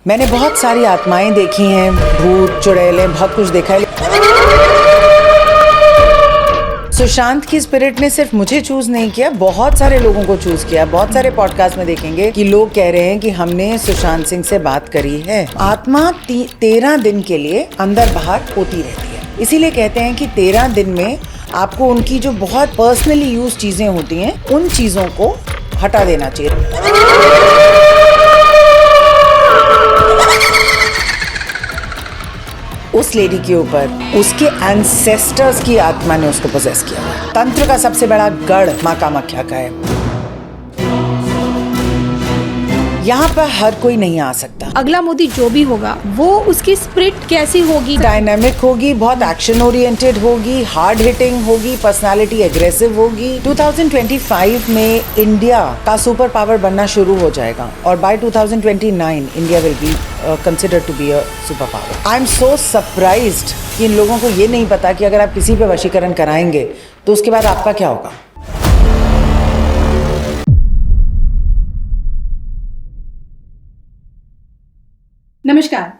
मैंने बहुत सारी आत्माएं देखी हैं, भूत चुड़ैलें, बहुत कुछ देखा है। सुशांत की स्पिरिट ने सिर्फ मुझे चूज नहीं किया, बहुत सारे लोगों को चूज किया। बहुत सारे पॉडकास्ट में देखेंगे कि लोग कह रहे हैं कि हमने सुशांत सिंह से बात करी है। आत्मा 13 दिन के लिए अंदर बाहर होती रहती है, इसीलिए कहते हैं कि 13 दिन में आपको उनकी जो बहुत पर्सनली यूज चीजें होती हैं उन चीजों को हटा देना चाहिए। उस लेडी के ऊपर उसके एंसेस्टर्स की आत्मा ने उसको पोजेस किया। तंत्र का सबसे बड़ा गढ़ माँ कामाख्या का है। यहाँ पर हर कोई नहीं आ सकता। अगला मोदी जो भी होगा वो उसकी स्पिरिट कैसी होगी? डायनामिक होगी, बहुत एक्शन ओरिएंटेड होगी, हार्ड हिटिंग होगी, पर्सनालिटी एग्रेसिव होगी। 2025 में इंडिया का सुपर पावर बनना शुरू हो जाएगा और by 2029 India will be considered to be a super power. I am so surprised कि इन लोगों को ये नहीं पता कि अगर आप किसी पे वशीकरण कराएंगे तो उसके बाद आपका क्या होगा। नमस्कार,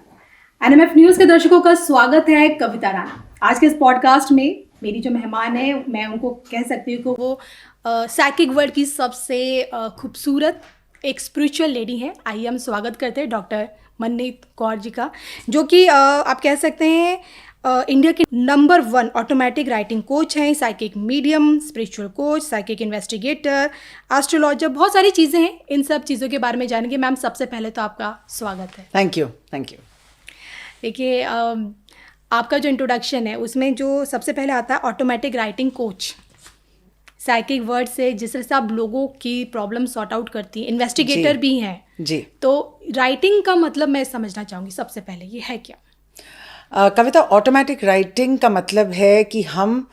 एनएमएफ न्यूज़ के दर्शकों का स्वागत है। कविता राणा आज के इस पॉडकास्ट में मेरी जो मेहमान है, मैं उनको कह सकती हूँ कि वो साइकिक वर्ल्ड की सबसे खूबसूरत एक स्पिरिचुअल लेडी हैं। आइए हम स्वागत करते हैं डॉक्टर मननीत कौर जी का, जो कि आप कह सकते हैं इंडिया के नंबर 1 ऑटोमेटिक राइटिंग कोच हैं, psychic medium, spiritual coach, psychic investigator, astrologer, बहुत सारी चीज़ें हैं। इन सब चीज़ों के बारे में जानेंगे। मैम, सबसे पहले तो आपका स्वागत है। Thank you. देखिए, आपका जो इंट्रोडक्शन है उसमें जो सबसे पहले आता है automatic writing coach, psychic word से जिस तरह से आप लोगों की प्रॉब्लम सॉर्ट आउट करती हैं, इन्वेस्टिगेटर भी हैं जी। तो राइटिंग का मतलब मैं समझना चाहूँगी सबसे पहले, ये है क्या? कविता, ऑटोमेटिक राइटिंग का मतलब है कि हम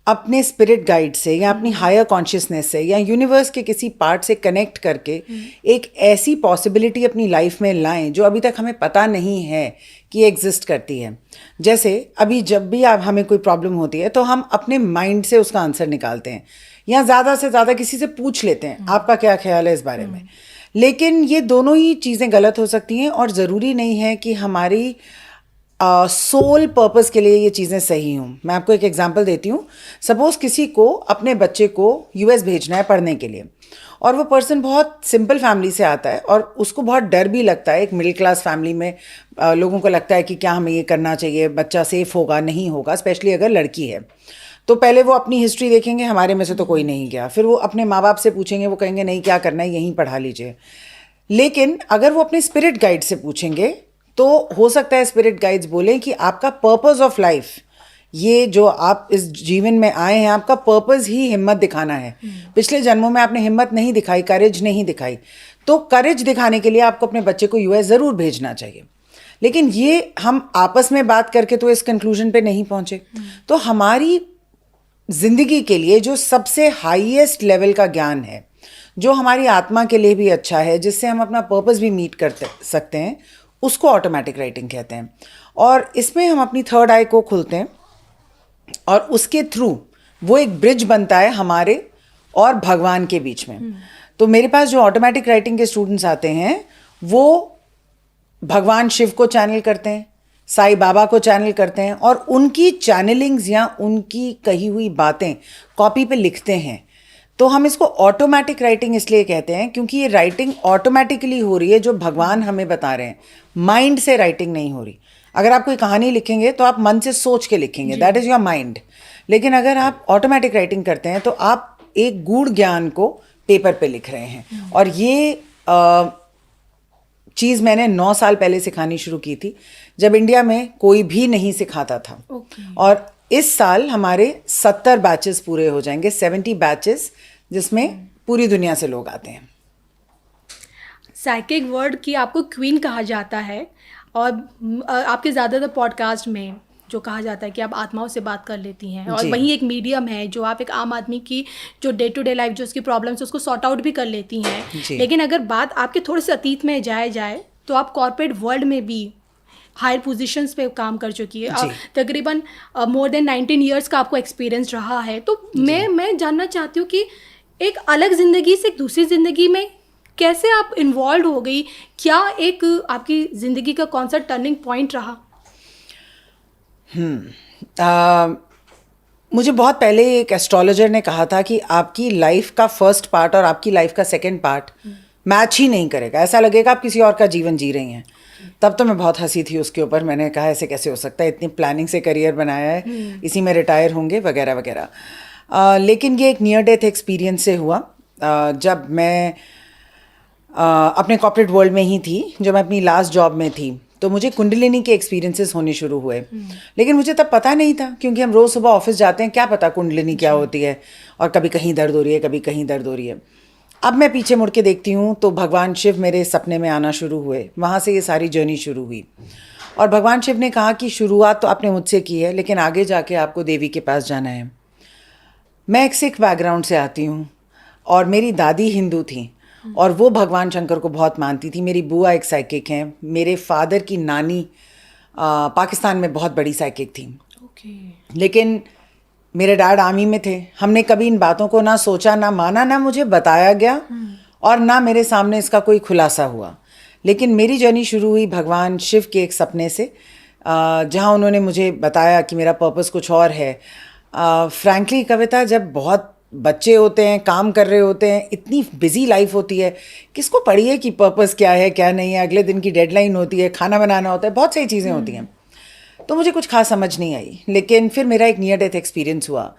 अपने स्पिरिट गाइड से या अपनी हायर कॉन्शियसनेस से या यूनिवर्स के किसी पार्ट से कनेक्ट करके एक ऐसी पॉसिबिलिटी अपनी लाइफ में लाएं जो अभी तक हमें पता नहीं है कि एग्जिस्ट करती है। जैसे अभी जब भी आप हमें कोई प्रॉब्लम होती है तो हम अपने माइंड से उसका आंसर निकालते हैं या ज़्यादा से ज़्यादा किसी से पूछ लेते हैं आपका क्या ख्याल है इस बारे में। लेकिन ये दोनों ही चीज़ें गलत हो सकती हैं और ज़रूरी नहीं है कि हमारी सोल पर्पस के लिए ये चीज़ें सही हूँ। मैं आपको एक एग्जांपल देती हूँ। सपोज़ किसी को अपने बच्चे को यूएस भेजना है पढ़ने के लिए और वो पर्सन बहुत सिंपल फैमिली से आता है और उसको बहुत डर भी लगता है। एक मिडिल क्लास फैमिली में लोगों को लगता है कि क्या हमें ये करना चाहिए, बच्चा सेफ होगा नहीं होगा, स्पेशली अगर लड़की है। तो पहले वो अपनी हिस्ट्री देखेंगे, हमारे में से तो कोई नहीं गया। फिर वो अपने माँ बाप से पूछेंगे, वो कहेंगे नहीं क्या करना है यहीं पढ़ा लीजिए। लेकिन अगर वो अपने स्पिरिट गाइड से पूछेंगे तो हो सकता है स्पिरिट गाइड्स बोलें कि आपका पर्पस ऑफ लाइफ, ये जो आप इस जीवन में आए हैं, आपका पर्पस ही हिम्मत दिखाना है। पिछले जन्मों में आपने हिम्मत नहीं दिखाई, करेज नहीं दिखाई, तो करेज दिखाने के लिए आपको अपने बच्चे को यूएस ज़रूर भेजना चाहिए। लेकिन ये हम आपस में बात करके तो इस कंक्लूजन पे नहीं पहुंचे। तो हमारी जिंदगी के लिए जो सबसे हाईएस्ट लेवल का ज्ञान है, जो हमारी आत्मा के लिए भी अच्छा है, जिससे हम अपना पर्पस भी मीट कर सकते हैं, उसको ऑटोमेटिक राइटिंग कहते हैं। और इसमें हम अपनी थर्ड आई को खुलते हैं और उसके थ्रू वो एक ब्रिज बनता है हमारे और भगवान के बीच में। तो मेरे पास जो ऑटोमेटिक राइटिंग के स्टूडेंट्स आते हैं वो भगवान शिव को चैनल करते हैं, साईं बाबा को चैनल करते हैं और उनकी चैनलिंग्स या उनकी कही हुई बातें कॉपी पे लिखते हैं। तो हम इसको ऑटोमेटिक राइटिंग इसलिए कहते हैं क्योंकि ये राइटिंग ऑटोमेटिकली हो रही है, जो भगवान हमें बता रहे हैं। माइंड से राइटिंग नहीं हो रही। अगर आप कोई कहानी लिखेंगे तो आप मन से सोच के लिखेंगे, दैट इज़ योर माइंड। लेकिन अगर आप ऑटोमेटिक राइटिंग करते हैं तो आप एक गूढ़ ज्ञान को पेपर पे लिख रहे हैं। और ये चीज़ मैंने 9 साल पहले सिखानी शुरू की थी, जब इंडिया में कोई भी नहीं सिखाता था। और इस साल हमारे 70 बैचेस पूरे हो जाएंगे, 70 बैचेस, जिसमें पूरी दुनिया से लोग आते हैं। साइकिक वर्ड की आपको क्वीन कहा जाता है और आपके ज़्यादातर पॉडकास्ट में जो कहा जाता है कि आप आत्माओं से बात कर लेती हैं और वहीं एक मीडियम है जो आप एक आम आदमी की जो डे टू डे लाइफ जो उसकी प्रॉब्लम्स उसको सॉर्ट आउट भी कर लेती हैं। लेकिन अगर बात आपके थोड़े से अतीत में जाए तो आप कॉर्पोरेट वर्ल्ड में भी हायर पोजीशंस पे काम कर चुकी है। तकरीबन मोर देन 19 ईयर्स का आपको एक्सपीरियंस रहा है। तो मैं जानना चाहती हूँ कि एक अलग ज़िंदगी से एक दूसरी ज़िंदगी में कैसे आप इन्वॉल्व हो गई, क्या एक आपकी ज़िंदगी का कौन सा टर्निंग पॉइंट रहा? मुझे बहुत पहले एक एस्ट्रोलॉजर ने कहा था कि आपकी लाइफ का फर्स्ट पार्ट और आपकी लाइफ का सेकंड पार्ट मैच ही नहीं करेगा, ऐसा लगेगा आप किसी और का जीवन जी रही हैं। तब तो मैं बहुत हंसी थी उसके ऊपर, मैंने कहा ऐसे कैसे हो सकता है, इतनी प्लानिंग से करियर बनाया है, इसी में रिटायर होंगे वगैरह वगैरह। लेकिन ये एक नियर डेथ एक्सपीरियंस से हुआ। जब मैं अपने कॉर्पोरेट वर्ल्ड में ही थी, जब मैं अपनी लास्ट जॉब में थी, तो मुझे कुंडलिनी के एक्सपीरियंसेस होने शुरू हुए। लेकिन मुझे तब पता नहीं था, क्योंकि हम रोज़ सुबह ऑफिस जाते हैं, क्या पता कुंडलिनी क्या होती है, और कभी कहीं दर्द हो रही है, कभी कहीं दर्द हो रही है। अब मैं पीछे मुड़ के देखती हूँ तो भगवान शिव मेरे सपने में आना शुरू हुए, वहाँ से ये सारी जर्नी शुरू हुई। और भगवान शिव ने कहा कि शुरुआत तो आपने मुझसे की है, लेकिन आगे जाके आपको देवी के पास जाना है। मैं एक सिख बैकग्राउंड से आती हूँ, और मेरी दादी हिंदू थी, और वो भगवान शंकर को बहुत मानती थी। मेरी बुआ एक साइकिक हैं, मेरे फादर की नानी पाकिस्तान में बहुत बड़ी साइकिक थी। लेकिन मेरे डैड आर्मी में थे। हमने कभी इन बातों को ना सोचा, ना माना, ना मुझे बताया गया, और ना मेरे सामने इसका कोई खुलासा हुआ। लेकिन मेरी जर्नी शुरू हुई भगवान शिव के एक सपने से, जहाँ उन्होंने मुझे बताया कि मेरा पर्पस कुछ और है। फ्रैंकली कविता, जब बहुत बच्चे होते हैं, काम कर रहे होते हैं, इतनी बिजी लाइफ होती है, किसको पढ़िए कि पर्पस क्या है क्या नहीं है, अगले दिन की डेडलाइन होती है, खाना बनाना होता है, बहुत सारी चीज़ें होती हैं। तो मुझे कुछ खास समझ नहीं आई। लेकिन फिर मेरा एक नियर डेथ एक्सपीरियंस हुआ,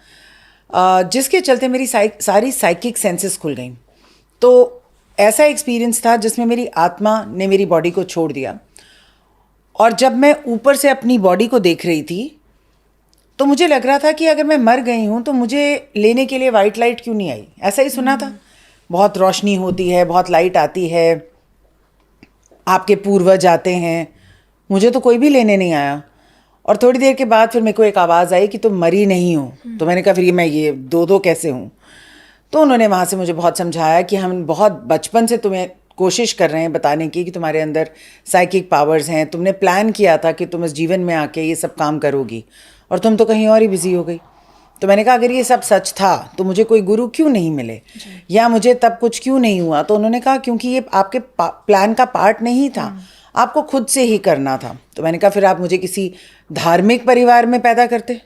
जिसके चलते मेरी सारी साइकिक सेंसेस खुल गई। तो ऐसा एक्सपीरियंस था जिसमें मेरी आत्मा ने मेरी बॉडी को छोड़ दिया, और जब मैं ऊपर से अपनी बॉडी को देख रही थी तो मुझे लग रहा था कि अगर मैं मर गई हूँ तो मुझे लेने के लिए वाइट लाइट क्यों नहीं आई। ऐसा ही सुना था, बहुत रोशनी होती है, बहुत लाइट आती है, आपके पूर्वज आते हैं, मुझे तो कोई भी लेने नहीं आया। और थोड़ी देर के बाद फिर मेरे को एक आवाज़ आई कि तुम मरी नहीं हो। तो मैंने कहा फिर ये मैं ये दो कैसे हूँ। तो उन्होंने वहाँ से मुझे बहुत समझाया कि हम बहुत बचपन से तुम्हें कोशिश कर रहे हैं बताने की कि तुम्हारे अंदर साइकिक पावर्स हैं, तुमने प्लान किया था कि तुम इस जीवन में आके ये सब काम करोगी, और तुम तो कहीं और ही बिजी हो गई। तो मैंने कहा अगर ये सब सच था तो मुझे कोई गुरु क्यों नहीं मिले, या मुझे तब कुछ क्यों नहीं हुआ। तो उन्होंने कहा क्योंकि ये आपके प्लान का पार्ट नहीं था, आपको खुद से ही करना था। तो मैंने कहा फिर आप मुझे किसी धार्मिक परिवार में पैदा करते,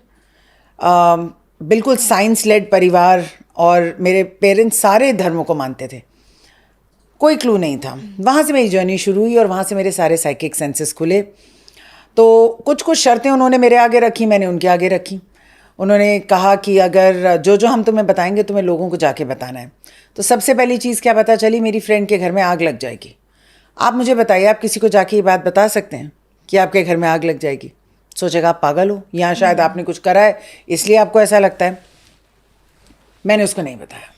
बिल्कुल साइंस लेड परिवार, और मेरे पेरेंट्स सारे धर्मों को मानते थे, कोई क्लू नहीं था। वहाँ से मेरी जर्नी शुरू हुई, और वहाँ से मेरे सारे साइकिक सेंसेस खुले। तो कुछ कुछ शर्तें उन्होंने मेरे आगे रखी, मैंने उनके आगे रखी। उन्होंने कहा कि अगर जो हम तुम्हें बताएंगे तुम्हें लोगों को जाके बताना है। तो सबसे पहली चीज़ क्या पता चली, मेरी फ्रेंड के घर में आग लग जाएगी। आप मुझे बताइए, आप किसी को जाके ये बात बता सकते हैं कि आपके घर में आग लग जाएगी? सोचेगा आप पागल हो, या शायद आपने कुछ करा है इसलिए आपको ऐसा लगता है। मैंने उसको नहीं बताया,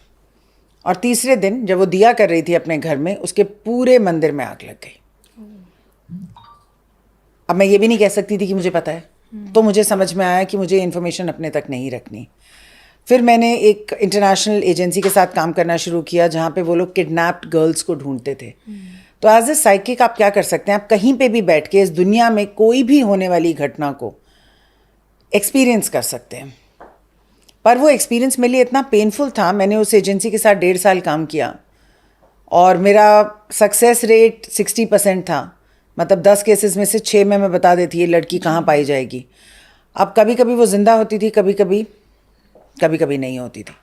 और तीसरे दिन जब वो दिया कर रही थी अपने घर में, उसके पूरे मंदिर में आग लग गई। अब मैं ये भी नहीं कह सकती थी कि मुझे पता है, तो मुझे समझ में आया कि मुझे इन्फॉर्मेशन अपने तक नहीं रखनी। फिर मैंने एक इंटरनेशनल एजेंसी के साथ काम करना शुरू किया, जहाँ पे वो लोग किडनैप्ड गर्ल्स को ढूंढते थे। तो एज ए साइकिक आप क्या कर सकते हैं, आप कहीं पे भी बैठ के इस दुनिया में कोई भी होने वाली घटना को एक्सपीरियंस कर सकते हैं। पर वो एक्सपीरियंस मेरे लिए इतना पेनफुल था, मैंने उस एजेंसी के साथ 1.5 साल काम किया, और मेरा सक्सेस रेट 60% था। मतलब 10 केसेस में से 6 में मैं बता देती ये लड़की कहाँ पाई जाएगी। अब कभी कभी वो जिंदा होती थी, कभी कभी नहीं होती थी।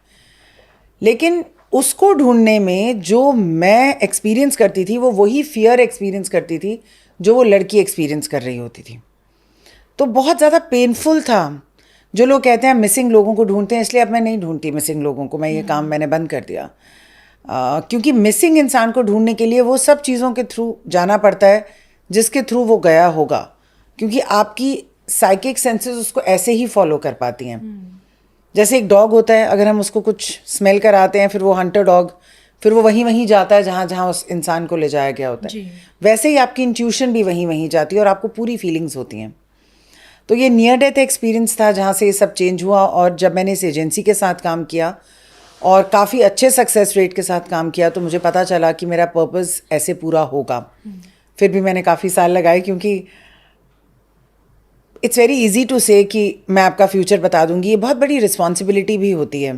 लेकिन उसको ढूंढने में जो मैं एक्सपीरियंस करती थी, वो वही फियर एक्सपीरियंस करती थी जो वो लड़की एक्सपीरियंस कर रही होती थी। तो बहुत ज़्यादा पेनफुल था। जो लोग कहते हैं मिसिंग लोगों को ढूंढते हैं, इसलिए अब मैं नहीं ढूंढती मिसिंग लोगों को, मैं ये काम मैंने बंद कर दिया। क्योंकि मिसिंग इंसान को ढूंढने के लिए वो सब चीज़ों के थ्रू जाना पड़ता है जिसके थ्रू वो गया होगा, क्योंकि आपकी साइकिक सेंसेस उसको ऐसे ही फॉलो कर पाती हैं। जैसे एक डॉग होता है, अगर हम उसको कुछ स्मेल कराते हैं, फिर वो हंटर डॉग फिर वो वहीं जाता है जहाँ उस इंसान को ले जाया गया होता है। वैसे ही आपकी इंट्यूशन भी वहीं जाती है, और आपको पूरी फीलिंग्स होती हैं। तो ये नियर डेथ एक्सपीरियंस था जहाँ से ये सब चेंज हुआ। और जब मैंने इस एजेंसी के साथ काम किया और काफ़ी अच्छे सक्सेस रेट के साथ काम किया, तो मुझे पता चला कि मेरा पर्पस ऐसे पूरा होगा। फिर भी मैंने काफ़ी साल लगाए, क्योंकि इट्स वेरी इजी टू से कि मैं आपका फ्यूचर बता दूंगी, ये बहुत बड़ी रिस्पॉन्सिबिलिटी भी होती है।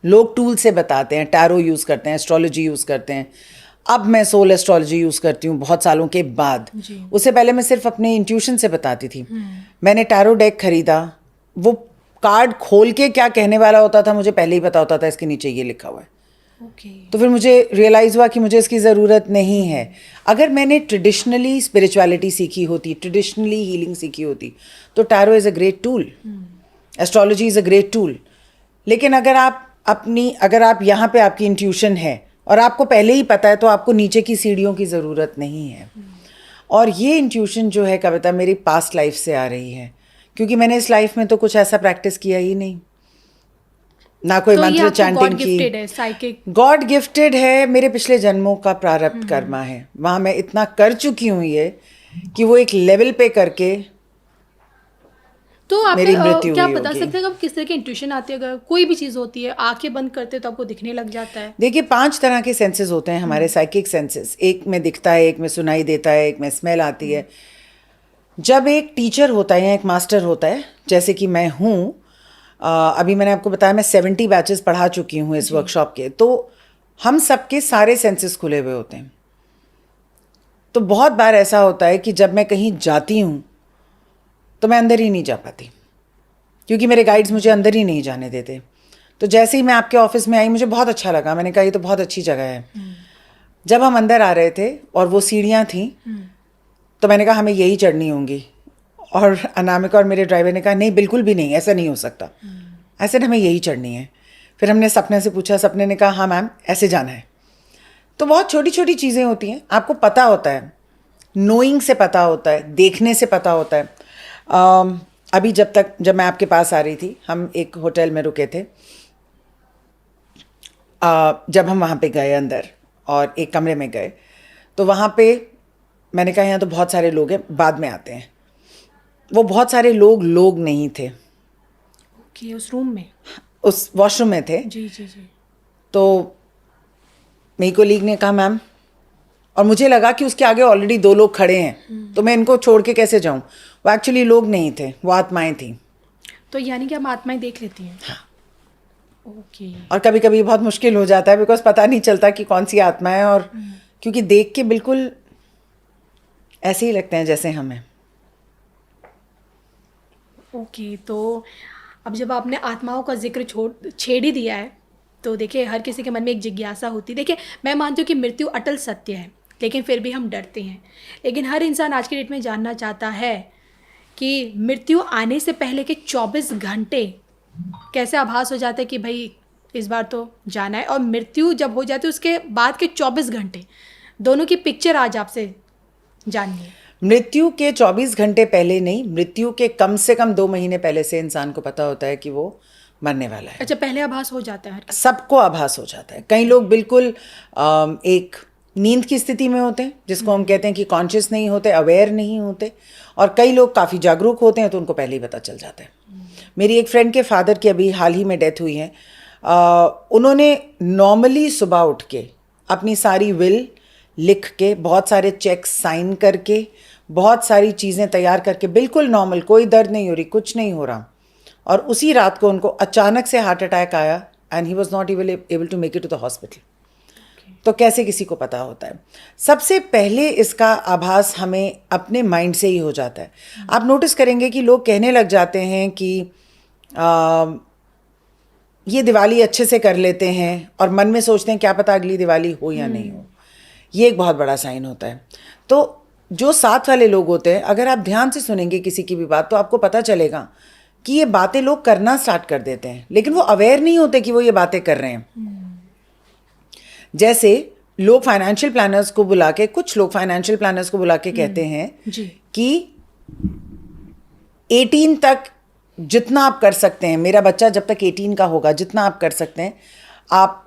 लोग टूल से बताते हैं, टैरो यूज़ करते हैं, एस्ट्रोलॉजी यूज़ करते हैं। अब मैं सोल एस्ट्रोलॉजी यूज़ करती हूँ बहुत सालों के बाद। उससे पहले मैं सिर्फ अपने इंट्यूशन से बताती थी। मैंने टैरो डेक खरीदा, वो कार्ड खोल के क्या कहने वाला होता था मुझे पहले ही पता होता था, इसके नीचे ये लिखा हुआ है। तो फिर मुझे रियलाइज़ हुआ कि मुझे इसकी ज़रूरत नहीं है। अगर मैंने ट्रेडिशनली स्पिरिचुअलिटी सीखी होती, ट्रेडिशनली हीलिंग सीखी होती, तो tarot is a great tool, astrology is a great tool. लेकिन अगर आप यहाँ पे आपकी इंट्यूशन है और आपको पहले ही पता है, तो आपको नीचे की सीढ़ियों की ज़रूरत नहीं है। और ये इंट्यूशन जो है कविता, मेरी पास्ट लाइफ से आ रही है, क्योंकि मैंने इस लाइफ में तो कुछ ऐसा प्रैक्टिस किया ही नहीं, ना कोई मंत्र चैंटिंग की। गॉड गिफ्टेड है, मेरे पिछले जन्मों का प्रारब्ध कर्मा है। वहाँ मैं इतना कर चुकी हूँ ये कि वो एक लेवल पे करके तो आप मेरी मृत्यु क्या हुई बता होगी। सकते हैं कि किस तरह की इंट्यूशन आती है? अगर कोई भी चीज़ होती है, आंखें बंद करते तो आपको दिखने लग जाता है। देखिए 5 तरह के सेंसेस होते हैं हमारे, साइकिक सेंसेस। एक में दिखता है, एक में सुनाई देता है, एक में स्मेल आती है। जब एक टीचर होता है या एक मास्टर होता है, जैसे कि मैं हूँ, अभी मैंने आपको बताया मैं 70 बैचेस पढ़ा चुकी हूँ इस वर्कशॉप के, तो हम सबके सारे सेंसेस खुले हुए होते हैं। तो बहुत बार ऐसा होता है कि जब मैं कहीं जाती हूँ तो मैं अंदर ही नहीं जा पाती, क्योंकि मेरे गाइड्स मुझे अंदर ही नहीं जाने देते। तो जैसे ही मैं आपके ऑफिस में आई, मुझे बहुत अच्छा लगा, मैंने कहा ये तो बहुत अच्छी जगह है। जब हम अंदर आ रहे थे और वो सीढ़ियाँ थीं, तो मैंने कहा हमें यही चढ़नी होंगी, और अनामिका और मेरे ड्राइवर ने कहा नहीं, बिल्कुल भी नहीं, ऐसा नहीं हो सकता, ऐसे हमें यही चढ़नी है। फिर हमने सपने से पूछा, सपने ने कहा हाँ मैम ऐसे जाना है। तो बहुत छोटी छोटी चीज़ें होती हैं, आपको पता होता है, नोइंग से पता होता है, देखने से पता होता है। अभी जब मैं आपके पास आ रही थी, हम एक होटल में रुके थे। जब हम वहाँ पे गए अंदर और एक कमरे में गए, तो वहाँ पे मैंने कहा यहाँ तो बहुत सारे लोग हैं, बाद में आते हैं। वो बहुत सारे लोग नहीं थे। ओके, उस रूम में, उस वॉशरूम में थे। जी जी जी। तो मेरी कोलीग ने कहा मैम, और मुझे लगा कि उसके आगे ऑलरेडी 2 लोग खड़े हैं, तो मैं इनको छोड़ के कैसे जाऊं। वो एक्चुअली लोग नहीं थे, वो आत्माएं थी। तो यानी कि हम आत्माएं देख लेती हैं? हाँ। ओके। और कभी कभी बहुत मुश्किल हो जाता है, बिकॉज पता नहीं चलता कि कौन सी आत्मा है, और क्योंकि देख के बिल्कुल ऐसे ही लगते हैं जैसे हमें। ओके, तो अब जब आपने आत्माओं का जिक्र छेड़ ही दिया है, तो देखिए हर किसी के मन में एक जिज्ञासा होती है। देखिए मैं मानती हूँ कि मृत्यु अटल सत्य है, लेकिन फिर भी हम डरते हैं। लेकिन हर इंसान आज की डेट में जानना चाहता है कि मृत्यु आने से पहले के 24 घंटे कैसे आभास हो जाता है कि भाई इस बार तो जाना है, और मृत्यु जब हो जाती है उसके बाद के 24 घंटे, दोनों की पिक्चर आज आपसे जाननी है। मृत्यु के 24 घंटे पहले नहीं, मृत्यु के कम से कम 2 महीने पहले से इंसान को पता होता है कि वो मरने वाला है। अच्छा, पहले आभास हो जाता है? सबको आभास हो जाता है। कई लोग बिल्कुल एक नींद की स्थिति में होते हैं, जिसको हम कहते हैं कि कॉन्शियस नहीं होते, अवेयर नहीं होते, और कई लोग काफ़ी जागरूक होते हैं, तो उनको पहले ही पता चल जाता है। मेरी एक फ्रेंड के फादर की अभी हाल ही में डेथ हुई है। उन्होंने नॉर्मली सुबह उठ के अपनी सारी विल लिख के, बहुत सारे चेक साइन करके, बहुत सारी चीज़ें तैयार करके, बिल्कुल नॉर्मल, कोई दर्द नहीं हो रही, कुछ नहीं हो रहा, और उसी रात को उनको अचानक से हार्ट अटैक आया, and he was not able to make it to the hospital. तो कैसे किसी को पता होता है? सबसे पहले इसका आभास हमें अपने माइंड से ही हो जाता है। आप नोटिस करेंगे कि लोग कहने लग जाते हैं कि ये दिवाली अच्छे से कर लेते हैं, और मन में सोचते हैं क्या पता अगली दिवाली हो या नहीं हो। ये एक बहुत बड़ा साइन होता है। तो जो साथ वाले लोग होते हैं, अगर आप ध्यान से सुनेंगे किसी की भी बात, तो आपको पता चलेगा कि ये बातें लोग करना स्टार्ट कर देते हैं, लेकिन वो अवेयर नहीं होते कि वो ये बातें कर रहे हैं। जैसे लोग फाइनेंशियल प्लानर्स को बुला के, कुछ लोग फाइनेंशियल प्लानर्स को बुला के कहते हैं कि 18 तक जितना आप कर सकते हैं, मेरा बच्चा जब तक 18 का होगा, जितना आप कर सकते हैं आप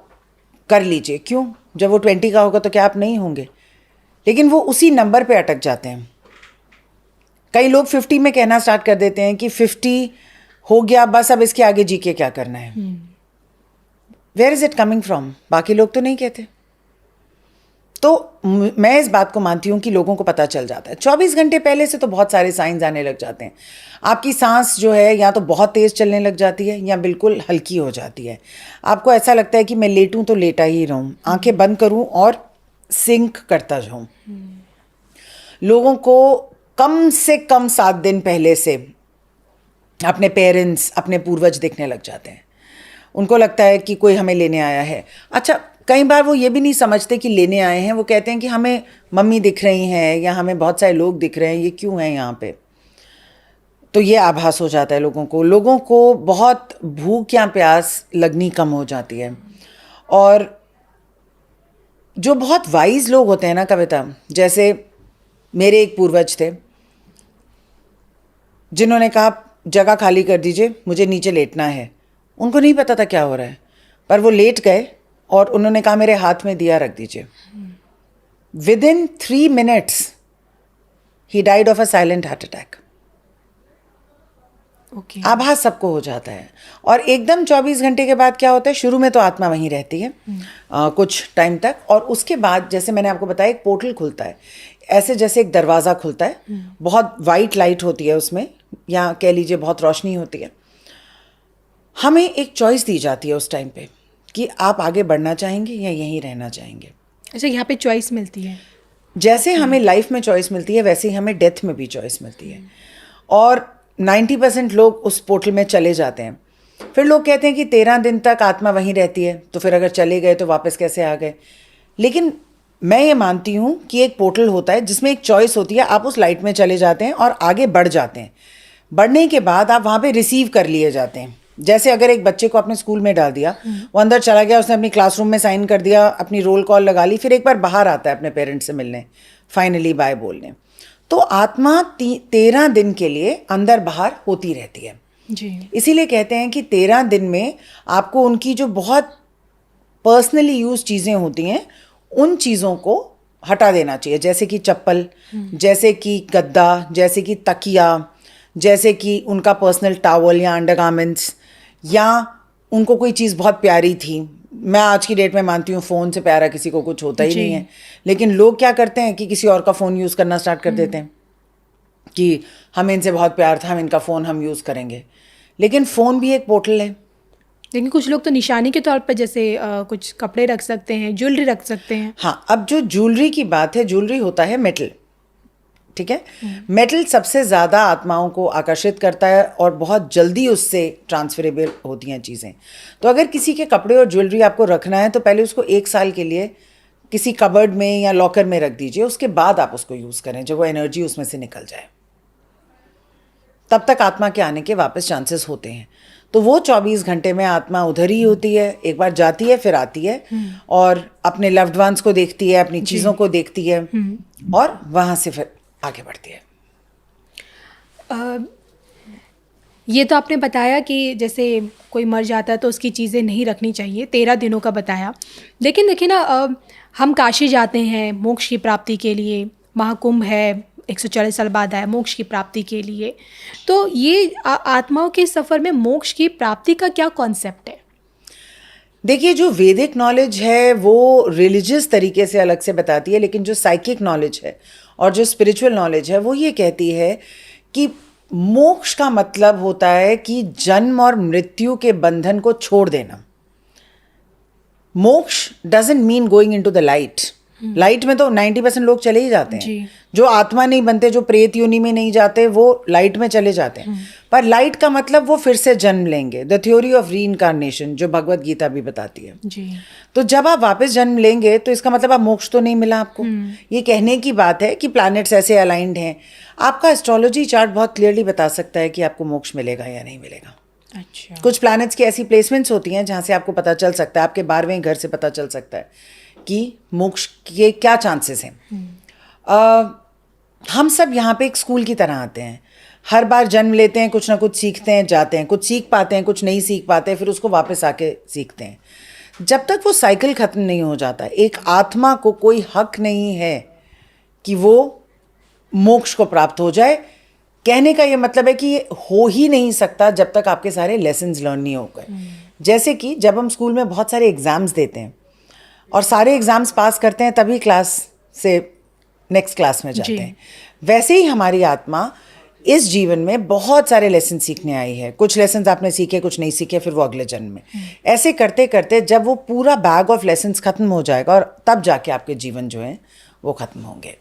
कर लीजिए। क्यों? जब वो 20 का होगा तो क्या आप नहीं होंगे? लेकिन वो उसी नंबर पे अटक जाते हैं। कई लोग 50 में कहना स्टार्ट कर देते हैं कि 50 हो गया, बस अब इसके आगे जी के क्या करना है। Where is it coming from? बाकी लोग तो नहीं कहते। तो मैं इस बात को मानती हूँ कि लोगों को पता चल जाता है 24 घंटे पहले से। तो बहुत सारे साइंस आने लग जाते हैं। आपकी सांस जो है या तो बहुत तेज़ चलने लग जाती है या बिल्कुल हल्की हो जाती है। आपको ऐसा लगता है कि मैं लेटूं तो लेटा ही रहूं, आंखें बंद करूं और सिंक करता जाऊं। लोगों को कम से कम 7 दिन पहले से अपने पेरेंट्स, अपने पूर्वज दिखने लग जाते हैं। उनको लगता है कि कोई हमें लेने आया है। अच्छा, कई बार वो ये भी नहीं समझते कि लेने आए हैं। वो कहते हैं कि हमें मम्मी दिख रही हैं या हमें बहुत सारे लोग दिख रहे हैं, ये क्यों हैं यहाँ पे। तो ये आभास हो जाता है लोगों को बहुत भूख या प्यास लगनी कम हो जाती है। और जो बहुत वाइज लोग होते हैं ना कविता, जैसे मेरे एक पूर्वज थे जिन्होंने कहा जगह खाली कर दीजिए, मुझे नीचे लेटना है। उनको नहीं पता था क्या हो रहा है, पर वो लेट गए और उन्होंने कहा मेरे हाथ में दिया रख दीजिए। Within 3 minutes he died of a silent heart attack. Okay. आभास सबको हो जाता है। और एकदम 24 घंटे के बाद क्या होता है, शुरू में तो आत्मा वहीं रहती है कुछ टाइम तक, और उसके बाद जैसे मैंने आपको बताया एक पोर्टल खुलता है, ऐसे जैसे एक दरवाज़ा खुलता है। बहुत वाइट लाइट होती है उसमें, या कह लीजिए बहुत रोशनी होती है। हमें एक चॉइस दी जाती है उस टाइम पे कि आप आगे बढ़ना चाहेंगे या यहीं रहना चाहेंगे। अच्छा, यहाँ पे चॉइस मिलती है। जैसे हमें लाइफ में चॉइस मिलती है वैसे ही हमें डेथ में भी चॉइस मिलती है। और 90% लोग उस पोर्टल में चले जाते हैं। फिर लोग कहते हैं कि 13 दिन तक आत्मा वहीं रहती है, तो फिर अगर चले गए तो वापस कैसे आ गए। लेकिन मैं ये मानती हूँ कि एक पोर्टल होता है जिसमें एक चॉइस होती है। आप उस लाइट में चले जाते हैं और आगे बढ़ जाते हैं। बढ़ने के बाद आप वहाँ पे रिसीव कर लिए जाते हैं। जैसे अगर एक बच्चे को अपने स्कूल में डाल दिया, वो अंदर चला गया, उसने अपनी क्लासरूम में साइन कर दिया, अपनी रोल कॉल लगा ली, फिर एक बार बाहर आता है अपने पेरेंट्स से मिलने, फाइनली बाय बोलने। तो आत्मा 13 दिन के लिए अंदर बाहर होती रहती है जी। इसीलिए कहते हैं कि 13 दिन में आपको उनकी जो बहुत पर्सनली यूज चीज़ें होती हैं उन चीज़ों को हटा देना चाहिए। जैसे कि चप्पल, जैसे कि गद्दा, जैसे कि तकिया, जैसे कि उनका पर्सनल टॉवल या अंडरगारमेंट्स, या उनको कोई चीज़ बहुत प्यारी थी। मैं आज की डेट में मानती हूँ फ़ोन से प्यारा किसी को कुछ होता ही नहीं है, लेकिन लोग क्या करते हैं कि किसी और का फ़ोन यूज़ करना स्टार्ट कर देते हैं कि हमें इनसे बहुत प्यार था, हम इनका फ़ोन हम यूज़ करेंगे। लेकिन फ़ोन भी एक पोर्टल है। लेकिन कुछ लोग तो निशानी के तौर पर जैसे कुछ कपड़े रख सकते हैं, ज्वेलरी रख सकते हैं। हाँ, अब जो ज्वेलरी की बात है, ज्वेलरी होता है मेटल, ठीक है। मेटल सबसे ज़्यादा आत्माओं को आकर्षित करता है और बहुत जल्दी उससे ट्रांसफरेबल होती हैं चीज़ें। तो अगर किसी के कपड़े और ज्वेलरी आपको रखना है तो पहले उसको 1 साल के लिए किसी कबर्ड में या लॉकर में रख दीजिए, उसके बाद आप उसको यूज़ करें जब वो एनर्जी उसमें से निकल जाए। तब तक आत्मा के आने के वापस चांसेस होते हैं। तो वो 24 घंटे में आत्मा उधर ही होती है, एक बार जाती है फिर आती है और अपने लव्ड वंस को देखती है, अपनी चीज़ों को देखती है और वहाँ से फिर आगे बढ़ती है। ये तो आपने बताया कि जैसे कोई मर जाता है तो उसकी चीज़ें नहीं रखनी चाहिए, 13 दिनों का बताया। लेकिन देखिए ना, हम काशी जाते हैं मोक्ष की प्राप्ति के लिए, महाकुंभ है 140 साल बाद आया मोक्ष की प्राप्ति के लिए। तो ये आत्माओं के सफ़र में मोक्ष की प्राप्ति का क्या कॉन्सेप्ट है? देखिए, जो वैदिक नॉलेज है वो रिलीजियस तरीके से अलग से बताती है, लेकिन जो साइकिक नॉलेज है और जो स्पिरिचुअल नॉलेज है वो ये कहती है कि मोक्ष का मतलब होता है कि जन्म और मृत्यु के बंधन को छोड़ देना। मोक्ष doesn't mean going into the light. Light में तो 90% लोग चले ही जाते हैं। जो आत्मा नहीं बनते, जो प्रेत योनि में नहीं जाते, वो लाइट में चले जाते हैं। पर लाइट का मतलब वो फिर से जन्म लेंगे, द थ्योरी ऑफ रीइंकार्नेशन, जो भगवत गीता भी बताती है जी। तो जब आप वापस जन्म लेंगे तो इसका मतलब आप मोक्ष तो नहीं मिला आपको। ये कहने की बात है कि प्लैनेट्स ऐसे अलाइंड हैं। आपका एस्ट्रोलॉजी चार्ट बहुत क्लियरली बता सकता है कि आपको मोक्ष मिलेगा या नहीं मिलेगा। अच्छा। कुछ कुछ प्लैनेट्स की ऐसी प्लेसमेंट्स होती हैं जहाँ से आपको पता चल सकता है, आपके 12वें घर से पता चल सकता है कि मोक्ष के क्या चांसेस हैं। हम सब यहाँ पे एक स्कूल की तरह आते हैं, हर बार जन्म लेते हैं, कुछ ना कुछ सीखते हैं, जाते हैं, कुछ सीख पाते हैं, कुछ नहीं सीख पाते, फिर उसको वापस आके सीखते हैं। जब तक वो साइकिल ख़त्म नहीं हो जाता, एक आत्मा को कोई हक नहीं है कि वो मोक्ष को प्राप्त हो जाए। कहने का ये मतलब है कि ये हो ही नहीं सकता जब तक आपके सारे लेसन्स लर्न नहीं हो गए। जैसे कि जब हम स्कूल में बहुत सारे एग्ज़ाम्स देते हैं, और सारे एग्ज़ाम्स पास करते हैं तभी क्लास से नेक्स्ट क्लास में जाते हैं। वैसे ही हमारी आत्मा इस जीवन में बहुत सारे लेसन सीखने आई है। कुछ लेसन आपने सीखे, कुछ नहीं सीखे, फिर वो अगले जन्म में। ऐसे करते करते जब वो पूरा बैग ऑफ लेसन्स ख़त्म हो जाएगा और तब जाके आपके जीवन जो है वो ख़त्म होंगे।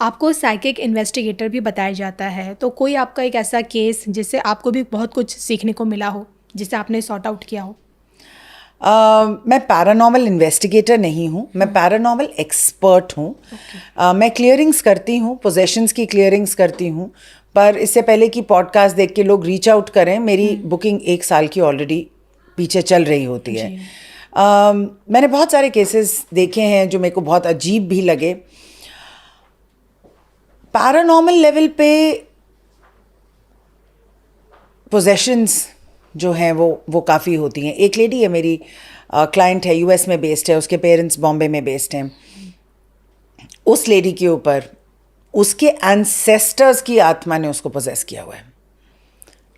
आपको साइकिक इन्वेस्टिगेटर भी बताया जाता है, तो कोई आपका एक ऐसा केस जिससे आपको भी बहुत कुछ सीखने को मिला हो, जिसे आपने सॉर्ट आउट किया हो? मैं पैरानॉर्मल इन्वेस्टिगेटर नहीं हूँ, मैं पैरानॉर्मल एक्सपर्ट हूँ। मैं क्लियरिंग्स करती हूँ, पोजेशंस की क्लियरिंग्स करती हूँ, पर इससे पहले कि पॉडकास्ट देख के लोग रीच आउट करें, मेरी बुकिंग 1 साल की ऑलरेडी पीछे चल रही होती है। मैंने बहुत सारे केसेस देखे हैं जो मेरे को बहुत अजीब भी लगे। पैरानॉर्मल लेवल पे पोजेशंस जो हैं वो काफ़ी होती हैं। एक लेडी है मेरी, क्लाइंट है, यूएस में बेस्ड है, उसके पेरेंट्स बॉम्बे में बेस्ड हैं। उस लेडी के ऊपर उसके एंसेस्टर्स की आत्मा ने उसको पोजेस किया हुआ है।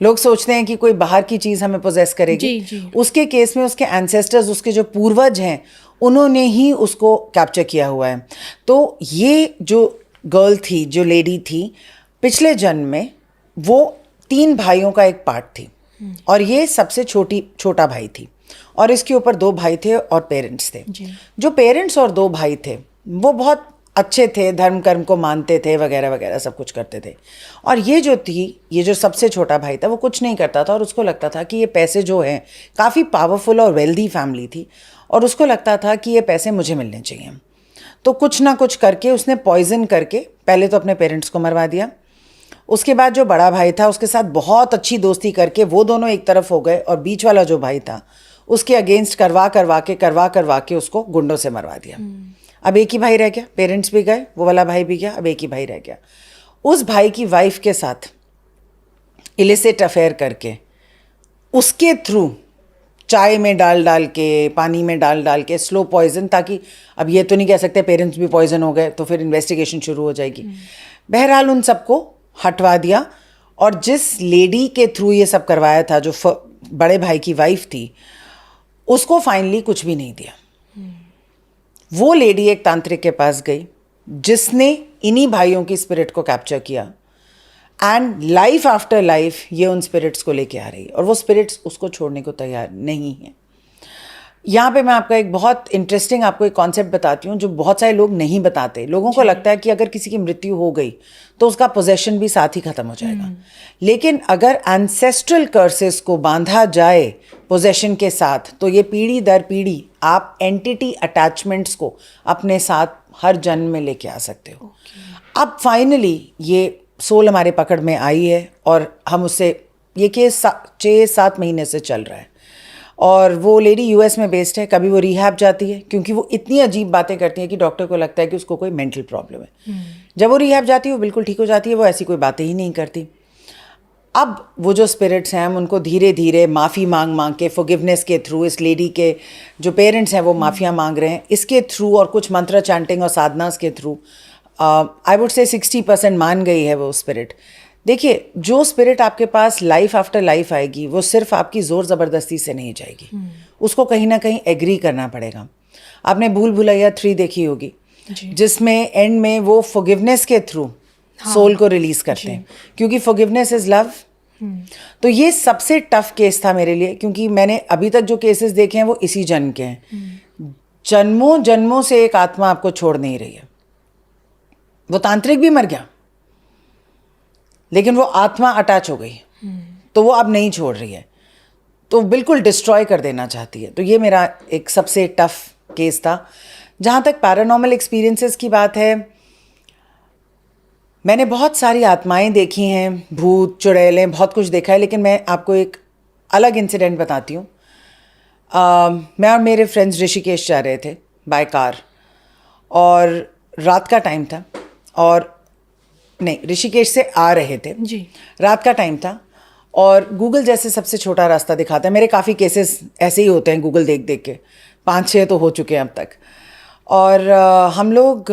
लोग सोचते हैं कि कोई बाहर की चीज़ हमें पोजेस करेगी। जी। उसके केस में उसके एंसेस्टर्स, उसके जो पूर्वज हैं, उन्होंने ही उसको कैप्चर किया हुआ है। तो ये जो गर्ल थी, जो लेडी थी, पिछले जन्म में वो 3 भाइयों का एक पार्ट थी और ये सबसे छोटा भाई थी और इसके ऊपर 2 भाई थे और पेरेंट्स थे। जो पेरेंट्स और 2 भाई थे वो बहुत अच्छे थे, धर्म कर्म को मानते थे, वगैरह वगैरह सब कुछ करते थे। और ये जो सबसे छोटा भाई था वो कुछ नहीं करता था और उसको लगता था कि ये पैसे जो हैं, काफ़ी पावरफुल और वेल्दी फैमिली थी और उसको लगता था कि ये पैसे मुझे मिलने चाहिए। तो कुछ ना कुछ करके उसने पॉइजन करके पहले तो अपने पेरेंट्स को मरवा दिया। उसके बाद जो बड़ा भाई था उसके साथ बहुत अच्छी दोस्ती करके वो दोनों एक तरफ हो गए और बीच वाला जो भाई था उसके अगेंस्ट करवा के उसको गुंडों से मरवा दिया। अब एक ही भाई रह गया, पेरेंट्स भी गए, वो वाला भाई भी गया, अब एक ही भाई रह गया। उस भाई की वाइफ के साथ इलिसिट अफेयर करके उसके थ्रू चाय में डाल के, पानी में डाल के स्लो पॉइजन, ताकि अब ये तो नहीं कह सकते पेरेंट्स भी पॉइजन हो गए तो फिर इन्वेस्टिगेशन शुरू हो जाएगी। बहरहाल उन सबको हटवा दिया और जिस लेडी के थ्रू ये सब करवाया था, जो बड़े भाई की वाइफ थी, उसको फाइनली कुछ भी नहीं दिया। वो लेडी एक तांत्रिक के पास गई जिसने इन्हीं भाइयों की स्पिरिट को कैप्चर किया एंड लाइफ आफ्टर लाइफ ये उन स्पिरिट्स को लेके आ रही है और वो स्पिरिट्स उसको छोड़ने को तैयार नहीं है। यहाँ पे मैं आपका एक बहुत इंटरेस्टिंग आपको एक कॉन्सेप्ट बताती हूँ जो बहुत सारे लोग नहीं बताते। लोगों को लगता है कि अगर किसी की मृत्यु हो गई तो उसका पोजेशन भी साथ ही ख़त्म हो जाएगा, लेकिन अगर एंसेस्ट्रल कर्सेस को बांधा जाए पोजेशन के साथ तो ये पीढ़ी दर पीढ़ी आप एंटिटी अटैचमेंट्स को अपने साथ हर जन्म में लेके आ सकते हो। अब फाइनली ये सोल हमारे पकड़ में आई है और हम उससे ये केस 6-7 महीने से चल रहा है और वो लेडी यूएस में बेस्ड है। कभी वो रिहैब जाती है क्योंकि वो इतनी अजीब बातें करती है कि डॉक्टर को लगता है कि उसको कोई मेंटल प्रॉब्लम है। जब वो रिहैब जाती है वो बिल्कुल ठीक हो जाती है, वो ऐसी कोई बातें ही नहीं करती। अब वो जो स्पिरिट्स हैं हम उनको धीरे धीरे माफ़ी मांग के, फॉरगिवनेस के थ्रू, इस लेडी के जो पेरेंट्स हैं वो माफ़िया मांग रहे हैं, इसके थ्रू और कुछ मंत्र चैंटिंग और साधनास के थ्रू आई वुड से 60% मान गई है वो स्पिरिट। देखिए, जो स्पिरिट आपके पास लाइफ आफ्टर लाइफ आएगी वो सिर्फ आपकी ज़ोर ज़बरदस्ती से नहीं जाएगी, उसको कहीं ना कहीं एग्री करना पड़ेगा। आपने भूल भुलैया 3 देखी होगी जिसमें एंड में वो फॉरगिवनेस के थ्रू सोल को रिलीज करते हैं क्योंकि फॉरगिवनेस इज लव। तो ये सबसे टफ केस था मेरे लिए क्योंकि मैंने अभी तक जो केसेस देखे हैं वो इसी जन्म के हैं। जन्मों जन्मों से एक आत्मा आपको छोड़ नहीं रही है। वो तांत्रिक भी मर गया लेकिन वो आत्मा अटैच हो गई तो वो अब नहीं छोड़ रही है, तो बिल्कुल डिस्ट्रॉय कर देना चाहती है। तो ये मेरा एक सबसे टफ केस था। जहाँ तक पैरानॉर्मल एक्सपीरियंसेस की बात है, मैंने बहुत सारी आत्माएं देखी हैं, भूत चुड़ैलें, बहुत कुछ देखा है, लेकिन मैं आपको एक अलग इंसिडेंट बताती हूँ। मैं और मेरे फ्रेंड्स ऋषिकेश जा रहे थे बाय कार और रात का टाइम था और नहीं, ऋषिकेश से आ रहे थे जी, रात का टाइम था और गूगल जैसे सबसे छोटा रास्ता दिखाता है। मेरे काफ़ी केसेस ऐसे ही होते हैं गूगल देख देख के, 5-6 तो हो चुके हैं अब तक। और हम लोग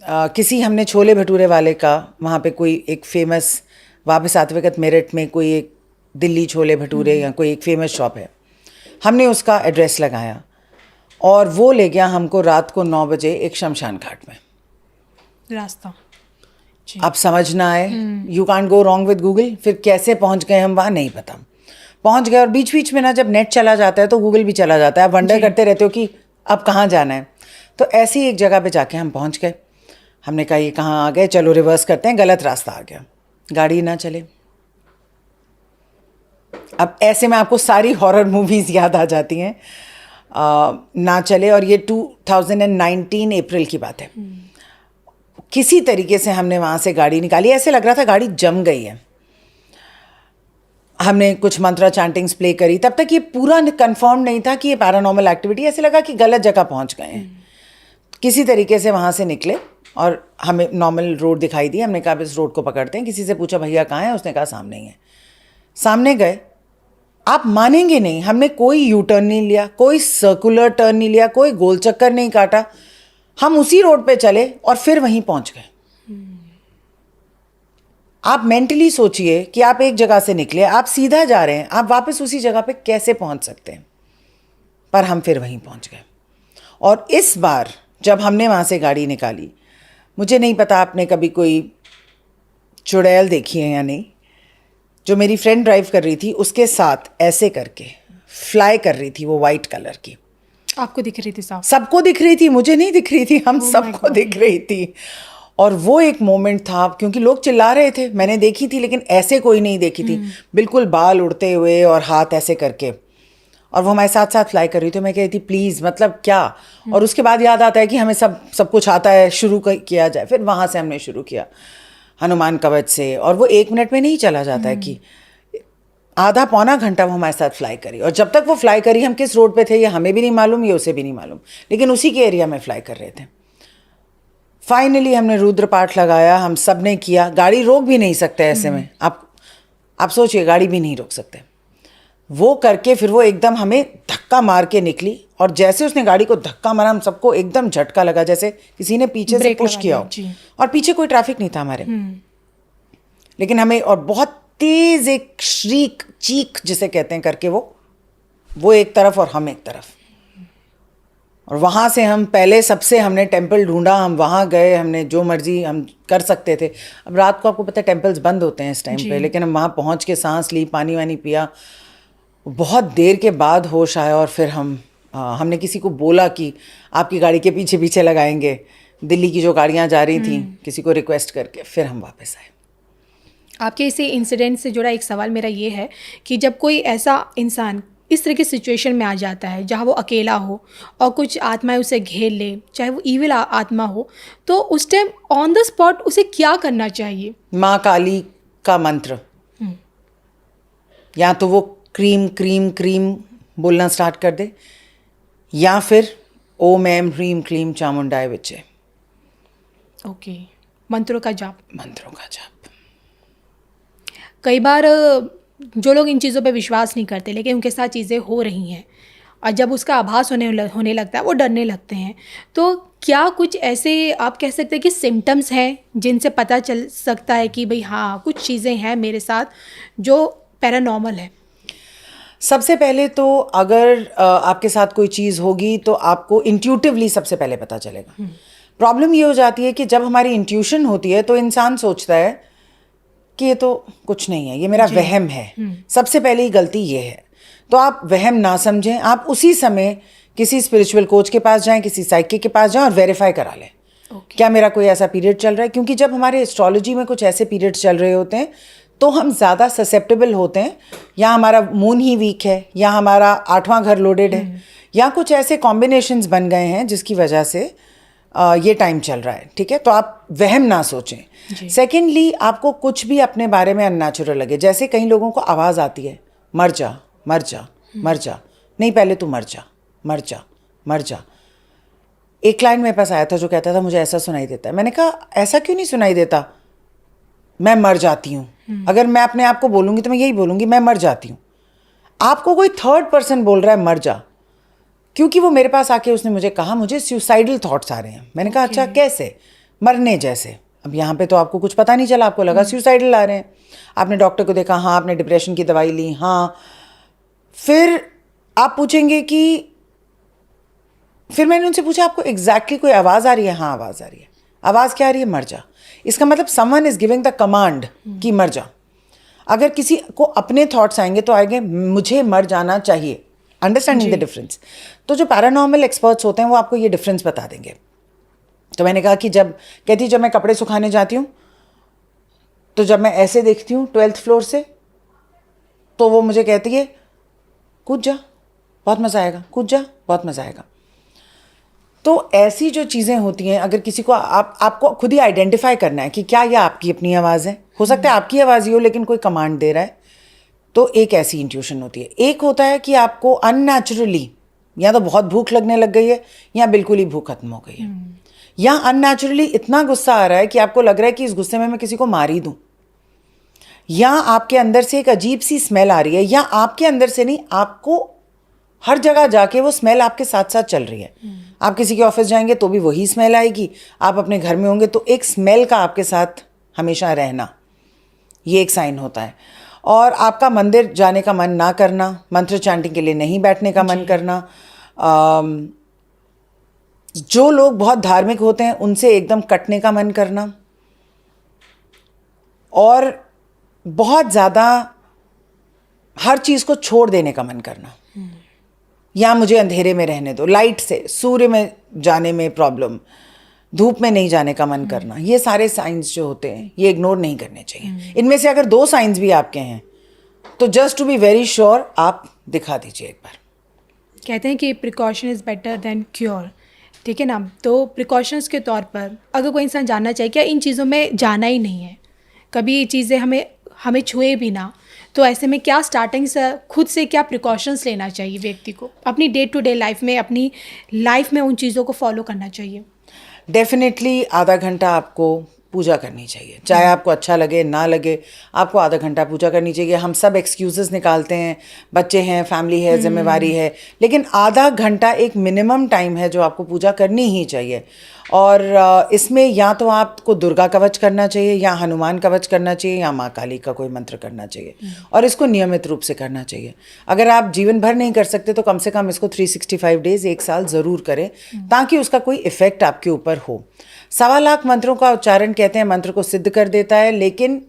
हमने छोले भटूरे वाले का वहाँ पे कोई एक फेमस, वहाँ पे सात्विकत मेरठ में कोई एक दिल्ली छोले भटूरे या कोई एक फेमस शॉप है, हमने उसका एड्रेस लगाया और वो ले गया हमको रात को 9 बजे एक शमशान घाट में। रास्ता अब समझ ना आए, you can't go wrong with Google. फिर कैसे पहुंच गए हम वहाँ नहीं पता, पहुंच गए। और बीच बीच में ना जब नेट चला जाता है तो गूगल भी चला जाता है, आप वंडर करते रहते हो कि अब कहाँ जाना है। तो ऐसी एक जगह पे जाके हम पहुंच गए। हमने कहा ये कहाँ आ गए, चलो रिवर्स करते हैं, गलत रास्ता आ गया, गाड़ी ना चले। अब ऐसे में आपको सारी हॉरर मूवीज़ याद आ जाती हैं। ना चले, और ये 2019 अप्रैल की बात है। किसी तरीके से हमने वहाँ से गाड़ी निकाली, ऐसे लग रहा था गाड़ी जम गई है। हमने कुछ मंत्रा चैंटिंग्स प्ले करी, तब तक ये पूरा कंफर्म नहीं था कि ये पैरानॉर्मल एक्टिविटी, ऐसे लगा कि गलत जगह पहुँच गए हैं। किसी तरीके से वहाँ से निकले और हमें नॉर्मल रोड दिखाई दी। हमने कहा इस रोड को पकड़ते हैं। किसी से पूछा भैया कहाँ है, उसने कहा सामने ही है। सामने गए, आप मानेंगे नहीं, हमने कोई यू टर्न नहीं लिया, कोई सर्कुलर टर्न नहीं लिया, कोई गोल चक्कर नहीं काटा। हम उसी रोड पे चले और फिर वहीं पहुंच गए। आप मेंटली सोचिए कि आप एक जगह से निकले, आप सीधा जा रहे हैं, आप वापस उसी जगह पे कैसे पहुंच सकते हैं। पर हम फिर वहीं पहुंच गए। और इस बार जब हमने वहाँ से गाड़ी निकाली, मुझे नहीं पता आपने कभी कोई चुड़ैल देखी है या नहीं, जो मेरी फ्रेंड ड्राइव कर रही थी उसके साथ ऐसे करके फ्लाई कर रही थी, वो वाइट कलर की। आपको दिख रही थी साहब? सबको दिख रही थी, मुझे नहीं दिख रही थी, हम सबको दिख रही थी। और वो एक मोमेंट था, क्योंकि लोग चिल्ला रहे थे, मैंने देखी थी लेकिन ऐसे कोई नहीं देखी थी, बिल्कुल बाल उड़ते हुए और हाथ ऐसे करके, और वो हमारे साथ साथ फ्लाई कर रही थी। मैं कह रही थी प्लीज़, मतलब क्या। और उसके बाद याद आता है कि हमें सब कुछ आता है, शुरू किया जाए। फिर वहाँ से हमने शुरू किया हनुमान कवच से, और वो 1 मिनट में नहीं चला जाता है कि आधा पौना घंटा वो हमारे साथ फ्लाई करी। और जब तक वो फ्लाई करी, हम किस रोड पे थे ये हमें भी नहीं मालूम, ये उसे भी नहीं मालूम, लेकिन उसी के एरिया में फ्लाई कर रहे थे। फाइनली हमने रुद्र पाठ लगाया, हम सब ने किया। गाड़ी रोक भी नहीं सकते ऐसे में, आप सोचिए, गाड़ी भी नहीं रोक सकते। वो करके फिर वो एकदम हमें धक्का मार के निकली, और जैसे उसने गाड़ी को धक्का मारा, हम सबको एकदम झटका लगा, जैसे किसी ने पीछे से पुश किया हो। और पीछे कोई ट्रैफिक नहीं था हमारे, लेकिन हमें, और बहुत तेज एक श्रीक, चीख जिसे कहते हैं, करके वो एक तरफ और हम एक तरफ। और वहाँ से हम पहले सबसे हमने टेंपल ढूंढा, हम वहाँ गए, हमने जो मर्जी हम कर सकते थे। अब रात को आपको पता है टेंपल्स बंद होते हैं इस टाइम पे, लेकिन हम वहाँ पहुँच के सांस ली, पानी वानी पिया। बहुत देर के बाद होश आया, और फिर हमने किसी को बोला कि आपकी गाड़ी के पीछे पीछे लगाएंगे, दिल्ली की जो गाड़ियाँ जा रही थी, किसी को रिक्वेस्ट करके फिर हम वापस आए। आपके इसी इंसिडेंट से जुड़ा एक सवाल मेरा ये है कि जब कोई ऐसा इंसान इस तरह की सिचुएशन में आ जाता है जहाँ वो अकेला हो और कुछ आत्माएं उसे घेर ले, चाहे वो ईविल आत्मा हो, तो उस टाइम ऑन द स्पॉट उसे क्या करना चाहिए? माँ काली का मंत्र, या तो वो क्रीम क्रीम क्रीम बोलना स्टार्ट कर दे, या फिर ओम ऐम ह्रीम क्लीम चामुंडाय विचे। ओके, मंत्रों का जाप। मंत्रों का जाप। कई बार जो लोग इन चीज़ों पे विश्वास नहीं करते, लेकिन उनके साथ चीज़ें हो रही हैं, और जब उसका आभास होने लगता है, वो डरने लगते हैं। तो क्या कुछ ऐसे आप कह सकते हैं कि सिम्टम्स हैं जिनसे पता चल सकता है कि भाई हाँ, कुछ चीज़ें हैं मेरे साथ जो पैरानॉर्मल है? सबसे पहले तो अगर आपके साथ कोई चीज़ होगी तो आपको इंट्यूटिवली सबसे पहले पता चलेगा। प्रॉब्लम ये हो जाती है कि जब हमारी इंट्यूशन होती है तो इंसान सोचता है कि ये तो कुछ नहीं है, ये मेरा वहम है। सबसे पहले ही गलती ये है। तो आप वहम ना समझें, आप उसी समय किसी स्पिरिचुअल कोच के पास जाएं, किसी साइकिक के पास जाएं और वेरीफाई करा लें क्या मेरा कोई ऐसा पीरियड चल रहा है। क्योंकि जब हमारे एस्ट्रोलॉजी में कुछ ऐसे पीरियड्स चल रहे होते हैं तो हम ज़्यादा ससेप्टेबल होते हैं, या हमारा मून ही वीक है, या हमारा 8वां घर लोडेड है, या कुछ ऐसे कॉम्बिनेशंस बन गए हैं जिसकी वजह से ये टाइम चल रहा है। ठीक है, तो आप वहम ना सोचें। सेकेंडली, आपको कुछ भी अपने बारे में अननेचुरल लगे, जैसे कई लोगों को आवाज़ आती है मर जा मर जा मर जा, नहीं पहले तू मर जा मर जा मर जा। एक क्लाइंट मेरे पास आया था जो कहता था मुझे ऐसा सुनाई देता है। मैंने कहा ऐसा क्यों नहीं सुनाई देता, मैं मर जाती हूँ। अगर मैं अपने आप को बोलूँगी तो मैं यही बोलूँगी मैं मर जाती हूँ। आपको कोई थर्ड पर्सन बोल रहा है मर जा, क्योंकि वो मेरे पास आके उसने मुझे कहा मुझे सुसाइडल थॉट्स आ रहे हैं। मैंने कहा अच्छा कैसे? मरने जैसे। अब यहाँ पे तो आपको कुछ पता नहीं चला, आपको लगा सुसाइडल आ रहे हैं, आपने डॉक्टर को देखा, हाँ आपने डिप्रेशन की दवाई ली, हाँ। फिर आप पूछेंगे कि फिर मैंने उनसे पूछा आपको एग्जैक्टली कोई आवाज़ आ रही है? हाँ आवाज़ आ रही है। आवाज़ क्या आ रही है? मर जा। इसका मतलब someone is giving the command कि मर जा। अगर किसी को अपने थॉट्स आएंगे तो आएंगे मुझे मर जाना चाहिए। Understanding the difference. तो जो पैरानॉर्मल एक्सपर्ट्स होते हैं वो आपको ये डिफरेंस बता देंगे। तो मैंने कहा कि जब मैं कपड़े सुखाने जाती हूँ तो जब मैं ऐसे देखती हूँ 12th फ्लोर से तो वो मुझे कहती है कूद जा बहुत मज़ा आएगा, कूद जा बहुत मज़ा आएगा। तो ऐसी जो चीज़ें होती हैं, अगर किसी को आपको खुद ही आइडेंटिफाई करना है कि क्या यह आपकी अपनी आवाज़ है, हो सकता है आपकी आवाज़ ही हो लेकिन कोई कमांड दे रहा है, तो एक ऐसी इंट्यूशन होती है। एक होता है कि आपको अननेचुरली या तो बहुत भूख लगने लग गई है या बिल्कुल ही भूख खत्म हो गई है, या अननेचुरली इतना गुस्सा आ रहा है कि आपको लग रहा है कि इस गुस्से में मैं किसी को मार ही दूँ, या आपके अंदर से एक अजीब सी स्मेल आ रही है, या आपके अंदर से नहीं, आपको हर जगह जाके वो स्मेल आपके साथ साथ चल रही है। आप किसी के ऑफिस जाएंगे तो भी वही स्मेल आएगी, आप अपने घर में होंगे तो एक स्मेल का आपके साथ हमेशा रहना, ये एक साइन होता है। और आपका मंदिर जाने का मन ना करना, मंत्र चैंटिंग के लिए नहीं बैठने का मन करना, जो लोग बहुत धार्मिक होते हैं उनसे एकदम कटने का मन करना, और बहुत ज़्यादा हर चीज़ को छोड़ देने का मन करना, या मुझे अंधेरे में रहने दो, लाइट से सूर्य में जाने में प्रॉब्लम, धूप में नहीं जाने का मन करना, ये सारे साइंस जो होते हैं ये इग्नोर नहीं करने चाहिए। इनमें से अगर 2 साइंस भी आपके हैं तो just to be very sure आप दिखा दीजिए एक बार। कहते हैं कि precaution is better than cure, ठीक है ना। तो प्रिकॉशंस के तौर पर अगर कोई इंसान जानना चाहे क्या इन चीज़ों में जाना ही नहीं है, कभी ये चीज़ें हमें छुए भी ना, तो ऐसे में क्या स्टार्टिंग से खुद से क्या प्रिकॉशंस लेना चाहिए व्यक्ति को अपनी डे टू डे लाइफ में, अपनी लाइफ में उन चीज़ों को फॉलो करना चाहिए? डेफिनेटली आधा घंटा आपको पूजा करनी चाहिए, चाहे आपको अच्छा लगे ना लगे, आपको आधा घंटा पूजा करनी चाहिए। हम सब एक्सक्यूजेस निकालते हैं, बच्चे हैं, फैमिली है, जिम्मेवारी है, लेकिन आधा घंटा एक मिनिमम टाइम है जो आपको पूजा करनी ही चाहिए। और इसमें या तो आपको दुर्गा कवच करना चाहिए, या हनुमान कवच करना चाहिए, या माँ काली का कोई मंत्र करना चाहिए, और इसको नियमित रूप से करना चाहिए। अगर आप जीवन भर नहीं कर सकते तो कम से कम इसको 365 डेज, 1 साल ज़रूर करें, ताकि उसका कोई इफ़ेक्ट आपके ऊपर हो। 1.25 लाख मंत्रों का उच्चारण कहते हैं मंत्र को सिद्ध कर देता है, लेकिन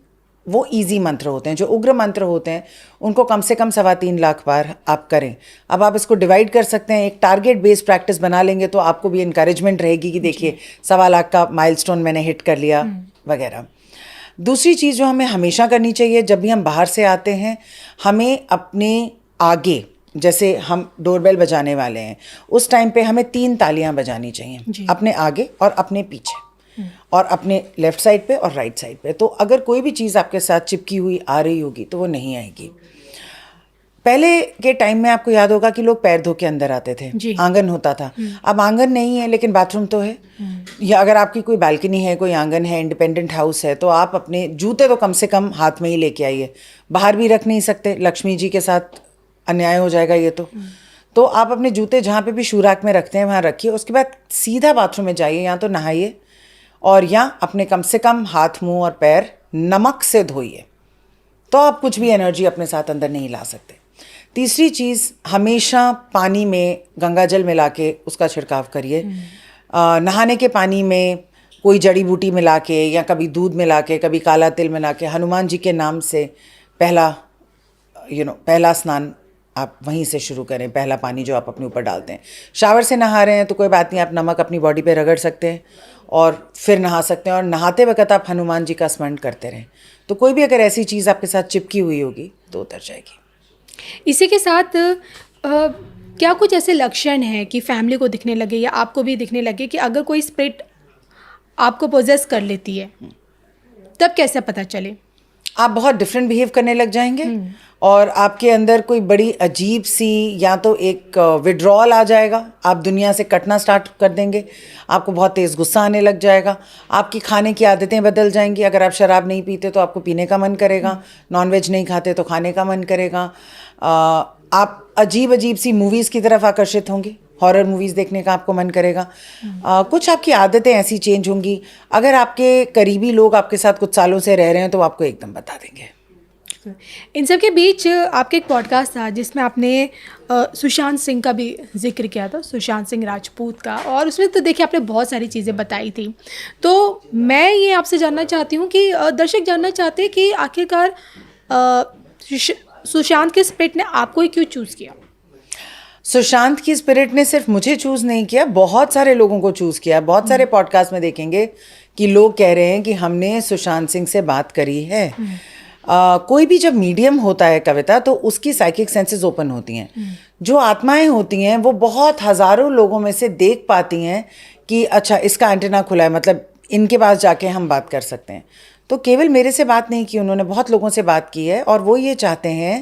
वो इजी मंत्र होते हैं। जो उग्र मंत्र होते हैं उनको कम से कम 3.25 लाख बार आप करें। अब आप इसको डिवाइड कर सकते हैं, एक टारगेट बेस्ड प्रैक्टिस बना लेंगे तो आपको भी इंकरेजमेंट रहेगी कि देखिए 1.25 लाख का माइलस्टोन मैंने हिट कर लिया वगैरह। दूसरी चीज़ जो हमें हमेशा करनी चाहिए, जब भी हम बाहर से आते हैं, हमें अपने आगे, जैसे हम डोरबेल बजाने वाले हैं उस टाइम पे हमें 3 तालियां बजानी चाहिए, अपने आगे और अपने पीछे और अपने लेफ्ट साइड पे और राइट साइड पे। तो अगर कोई भी चीज़ आपके साथ चिपकी हुई आ रही होगी तो वो नहीं आएगी। पहले के टाइम में आपको याद होगा कि लोग पैर धो के अंदर आते थे, आंगन होता था। अब आंगन नहीं है लेकिन बाथरूम तो है, या अगर आपकी कोई बालकनी है, कोई आंगन है, इंडिपेंडेंट हाउस है, तो आप अपने जूते तो कम से कम हाथ में ही लेके आइए। बाहर भी रख नहीं सकते, लक्ष्मी जी के साथ अन्याय हो जाएगा ये तो आप अपने जूते जहाँ पे भी शू रैक में रखते हैं वहाँ रखिए। उसके बाद सीधा बाथरूम में जाइए, या तो नहाइए और या अपने कम से कम हाथ, मुंह और पैर नमक से धोइए, तो आप कुछ भी एनर्जी अपने साथ अंदर नहीं ला सकते। तीसरी चीज़, हमेशा पानी में गंगा जल मिला के उसका छिड़काव करिए। नहाने के पानी में कोई जड़ी बूटी मिला के, या कभी दूध मिला के, कभी काला तिल मिला के, हनुमान जी के नाम से पहला स्नान आप वहीं से शुरू करें, पहला पानी जो आप अपने ऊपर डालते हैं। शावर से नहा रहे हैं तो कोई बात नहीं, आप नमक अपनी बॉडी पे रगड़ सकते हैं और फिर नहा सकते हैं, और नहाते वक्त आप हनुमान जी का स्मरण करते रहें। तो कोई भी अगर ऐसी चीज़ आपके साथ चिपकी हुई होगी तो उतर जाएगी। इसी के साथ क्या कुछ ऐसे लक्षण हैं कि फैमिली को दिखने लगे या आपको भी दिखने लगे कि अगर कोई स्पिरिट आपको पोजेस कर लेती है, तब कैसे पता चले? आप बहुत डिफरेंट बिहेव करने लग जाएंगे और आपके अंदर कोई बड़ी अजीब सी, या तो एक विड्रॉल आ जाएगा, आप दुनिया से कटना स्टार्ट कर देंगे, आपको बहुत तेज़ गुस्सा आने लग जाएगा, आपकी खाने की आदतें बदल जाएंगी। अगर आप शराब नहीं पीते तो आपको पीने का मन करेगा, नॉनवेज नहीं खाते तो खाने का मन करेगा, आप अजीब अजीब सी मूवीज़ की तरफ आकर्षित होंगे, हॉरर मूवीज़ देखने का आपको मन करेगा, कुछ आपकी आदतें ऐसी चेंज होंगी। अगर आपके करीबी लोग आपके साथ कुछ सालों से रह रहे हैं तो आपको एकदम बता देंगे। इन सब के बीच आपके एक पॉडकास्ट था जिसमें आपने सुशांत सिंह का भी जिक्र किया था, सुशांत सिंह राजपूत का, और उसमें तो देखिए आपने बहुत सारी चीज़ें बताई थी। तो मैं ये आपसे जानना चाहती हूँ कि दर्शक जानना चाहते हैं कि आखिरकार सुशांत के स्पिरिट ने आपको ही क्यों चूज़ किया? सुशांत की स्पिरिट ने सिर्फ मुझे चूज़ नहीं किया, बहुत सारे लोगों को चूज़ किया। बहुत सारे पॉडकास्ट में देखेंगे कि लोग कह रहे हैं कि हमने सुशांत सिंह से बात करी है। कोई भी जब मीडियम होता है कविता, तो उसकी साइकिक सेंसेस ओपन होती हैं। जो आत्माएं होती हैं वो बहुत हज़ारों लोगों में से देख पाती हैं कि अच्छा इसका एंटेना खुला है, मतलब इनके पास जाके हम बात कर सकते हैं। तो केवल मेरे से बात नहीं की, उन्होंने बहुत लोगों से बात की है, और वो ये चाहते हैं,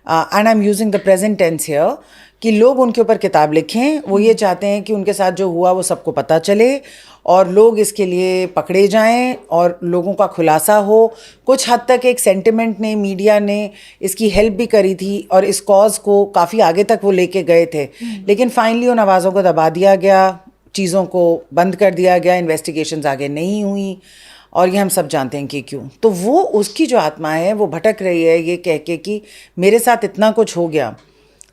and I am using the present tense here, कि लोग उनके ऊपर किताब लिखें। वो ये चाहते हैं कि उनके साथ जो हुआ वो सबको पता चले और लोग इसके लिए पकड़े जाएं और लोगों का खुलासा हो। कुछ हद तक एक सेंटिमेंट ने, मीडिया ने इसकी हेल्प भी करी थी और इस कॉज को काफ़ी आगे तक वो लेके गए थे, लेकिन फाइनली उन आवाज़ों को दबा दिया गया, चीज़ों को बंद कर दिया गया, इन्वेस्टिगेशंस आगे नहीं हुई, और ये हम सब जानते हैं कि क्यों। तो वो उसकी जो आत्मा है वो भटक रही है ये कह के कि मेरे साथ इतना कुछ हो गया।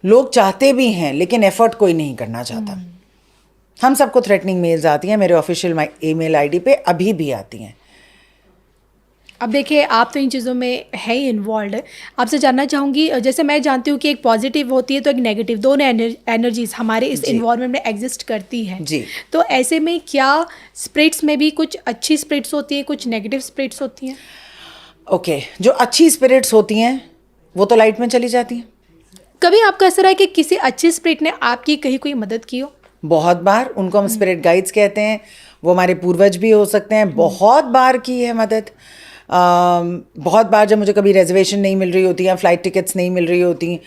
लोग चाहते भी हैं लेकिन एफर्ट कोई नहीं करना चाहता। हम सबको थ्रेटनिंग मेल्स आती हैं, मेरे ऑफिशियल ईमेल आईडी पे अभी भी आती हैं। अब देखिए आप तो इन चीज़ों में है ही इन्वॉल्व। आपसे जानना चाहूँगी, जैसे मैं जानती हूँ कि एक पॉजिटिव होती है तो एक नेगेटिव, दोनों एनर्जीज हमारे इस इन्वायरमेंट में एग्जिस्ट करती हैं जी। तो ऐसे में क्या स्पिरिट्स में भी कुछ अच्छी स्पिरिट्स होती हैं, कुछ नेगेटिव स्पिरिट्स होती हैं? ओके, जो अच्छी स्पिरिट्स होती हैं वो तो लाइट में चली जाती हैं। कभी आपका ऐसा रहा है कि किसी अच्छी स्पिरिट ने आपकी कहीं कोई मदद की हो? बहुत बार। उनको हम स्पिरिट गाइड्स कहते हैं। वो हमारे पूर्वज भी हो सकते हैं। बहुत बार की है मदद। बहुत बार जब मुझे कभी रिजर्वेशन नहीं मिल रही होती या फ्लाइट टिकट्स नहीं मिल रही होती,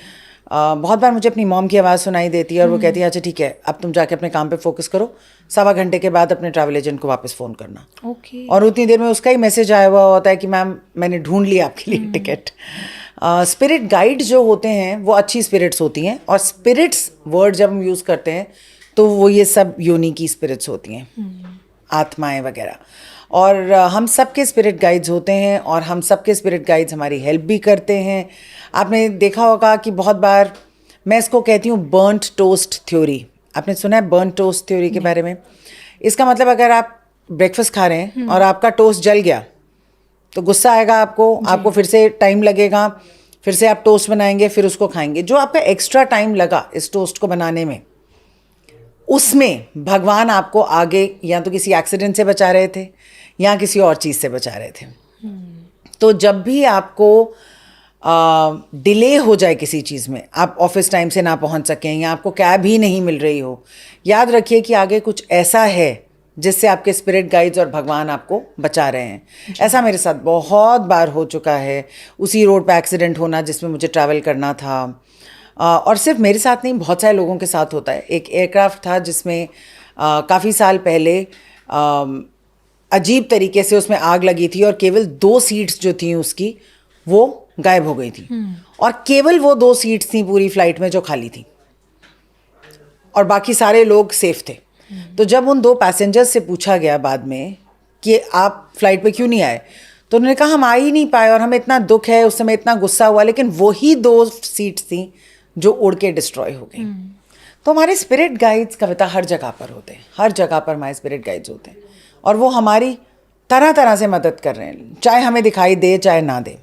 बहुत बार मुझे अपनी मॉम की आवाज़ सुनाई देती है और वो कहती है अच्छा ठीक है अब तुम जाके अपने काम पे फोकस करो, 1.25 घंटे के बाद अपने ट्रैवल एजेंट को वापस फ़ोन करना। ओके। और उतनी देर में उसका ही मैसेज आया हुआ होता है कि मैम मैंने ढूंढ लिया आपके लिए टिकट। स्पिरिट गाइड जो होते हैं वो अच्छी स्पिरिट्स होती हैं, और स्पिरिट्स वर्ड जब हम यूज़ करते हैं तो वो ये सब योनि की स्पिरिट्स होती हैं, आत्माएं वगैरह। और हम सबके स्पिरिट गाइड्स होते हैं और हम सबके स्पिरिट गाइड्स हमारी हेल्प भी करते हैं। आपने देखा होगा कि बहुत बार मैं इसको कहती हूँ बर्न्ट टोस्ट थ्योरी। आपने सुना है बर्न्ट टोस्ट थ्योरी के बारे में? इसका मतलब अगर आप ब्रेकफास्ट खा रहे हैं और आपका टोस्ट जल गया तो गुस्सा आएगा आपको फिर से टाइम लगेगा, फिर से आप टोस्ट बनाएंगे, फिर उसको खाएंगे। जो आपका एक्स्ट्रा टाइम लगा इस टोस्ट को बनाने में, उसमें भगवान आपको आगे या तो किसी एक्सीडेंट से बचा रहे थे या किसी और चीज़ से बचा रहे थे। तो जब भी आपको डिले हो जाए किसी चीज़ में, आप ऑफिस टाइम से ना पहुंच सकें या आपको कैब ही नहीं मिल रही हो, याद रखिए कि आगे कुछ ऐसा है जिससे आपके स्पिरिट गाइड्स और भगवान आपको बचा रहे हैं। ऐसा मेरे साथ बहुत बार हो चुका है। उसी रोड पे एक्सीडेंट होना जिसमें मुझे ट्रैवल करना था, और सिर्फ मेरे साथ नहीं बहुत सारे लोगों के साथ होता है। एक एयरक्राफ्ट था जिसमें काफ़ी साल पहले अजीब तरीके से उसमें आग लगी थी और केवल 2 सीट्स जो थी उसकी वो गायब हो गई थी, और केवल वो 2 सीट्स थी पूरी फ्लाइट में जो खाली थी और बाकी सारे लोग सेफ थे। तो जब उन 2 पैसेंजर्स से पूछा गया बाद में कि आप फ्लाइट पे क्यों नहीं आए, तो उन्होंने कहा हम आ ही नहीं पाए और हमें इतना दुख है, उस समय इतना गुस्सा हुआ, लेकिन वही 2 सीट्स थी जो उड़ के डिस्ट्रॉय हो गई। तो हमारे स्पिरिट गाइड्स कविता हर जगह पर होते हैं, हर जगह पर हमारे स्पिरिट गाइड्स होते हैं और वो हमारी तरह तरह से मदद कर रहे हैं, चाहे हमें दिखाई दे चाहे ना दे।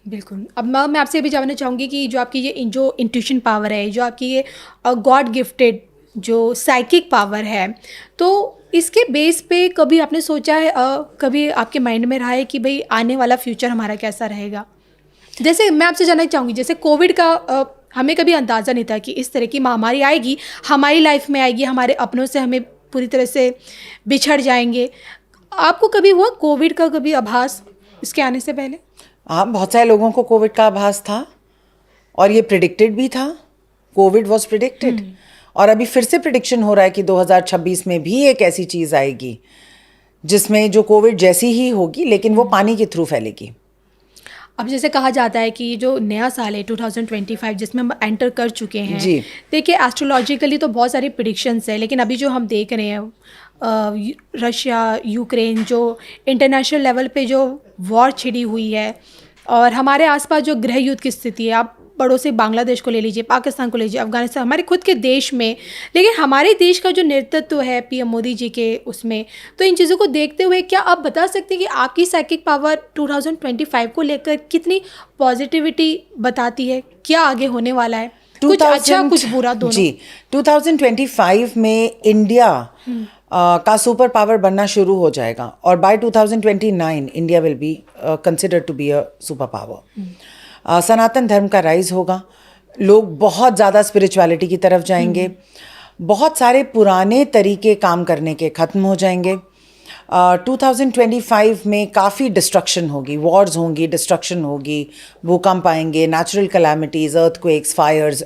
बिल्कुल। अब मैं आपसे ये भी जानना चाहूँगी कि जो आपकी ये जो इंट्यूशन पावर है, जो आपकी ये गॉड गिफ्टेड जो साइकिक पावर है, तो इसके बेस पे कभी आपने सोचा है, कभी आपके माइंड में रहा है कि भाई आने वाला फ्यूचर हमारा कैसा रहेगा? जैसे मैं आपसे जानना चाहूँगी, जैसे कोविड का हमें कभी अंदाज़ा नहीं था कि इस तरह की महामारी आएगी, हमारी लाइफ में आएगी, हमारे अपनों से हमें पूरी तरह से बिछड़ जाएंगे। आपको कभी हुआ कोविड का कभी आभास इसके आने से पहले? हाँ, बहुत सारे लोगों को कोविड का आभास था और ये प्रिडिक्टेड भी था। कोविड वॉज प्रिडिक्टेड और अभी फिर से प्रिडिक्शन हो रहा है कि 2026 में भी एक ऐसी चीज़ आएगी जिसमें जो कोविड जैसी ही होगी लेकिन वो पानी के थ्रू फैलेगी। अब जैसे कहा जाता है कि जो नया साल है 2025 जिसमें हम एंटर कर चुके हैं, जी देखिए एस्ट्रोलॉजिकली तो बहुत सारी प्रिडिक्शंस है, लेकिन अभी जो हम देख रहे हैं रशिया यूक्रेन जो इंटरनेशनल लेवल पे जो वॉर छिड़ी हुई है और हमारे आसपास जो गृह युद्ध की स्थिति है, आप बड़ों से बांग्लादेश को ले लीजिए, पाकिस्तान को ले लीजिए, अफगानिस्तान, हमारे खुद के देश में, लेकिन हमारे देश का जो नेतृत्व है पीएम मोदी जी के उसमें, तो इन चीज़ों को देखते हुए क्या आप बता सकते हैं कि आपकी साइकिक पावर 2025 को लेकर कितनी पॉजिटिविटी बताती है? क्या आगे होने वाला है? कुछ अच्छा कुछ बुरा दोनों। जी, 2025 में इंडिया का सुपर पावर बनना शुरू हो जाएगा और by 2029 India will be considered to be a super power. सनातन धर्म का राइज होगा, लोग बहुत ज़्यादा स्पिरिचुअलिटी की तरफ जाएंगे, बहुत सारे पुराने तरीके काम करने के ख़त्म हो जाएंगे। 2025 में काफ़ी डिस्ट्रक्शन होगी, वॉर्स होंगी, डिस्ट्रक्शन होगी, भूकंप आएंगे, नेचुरल कैलामिटीज़, अर्थक्वेक्स, फायर्स।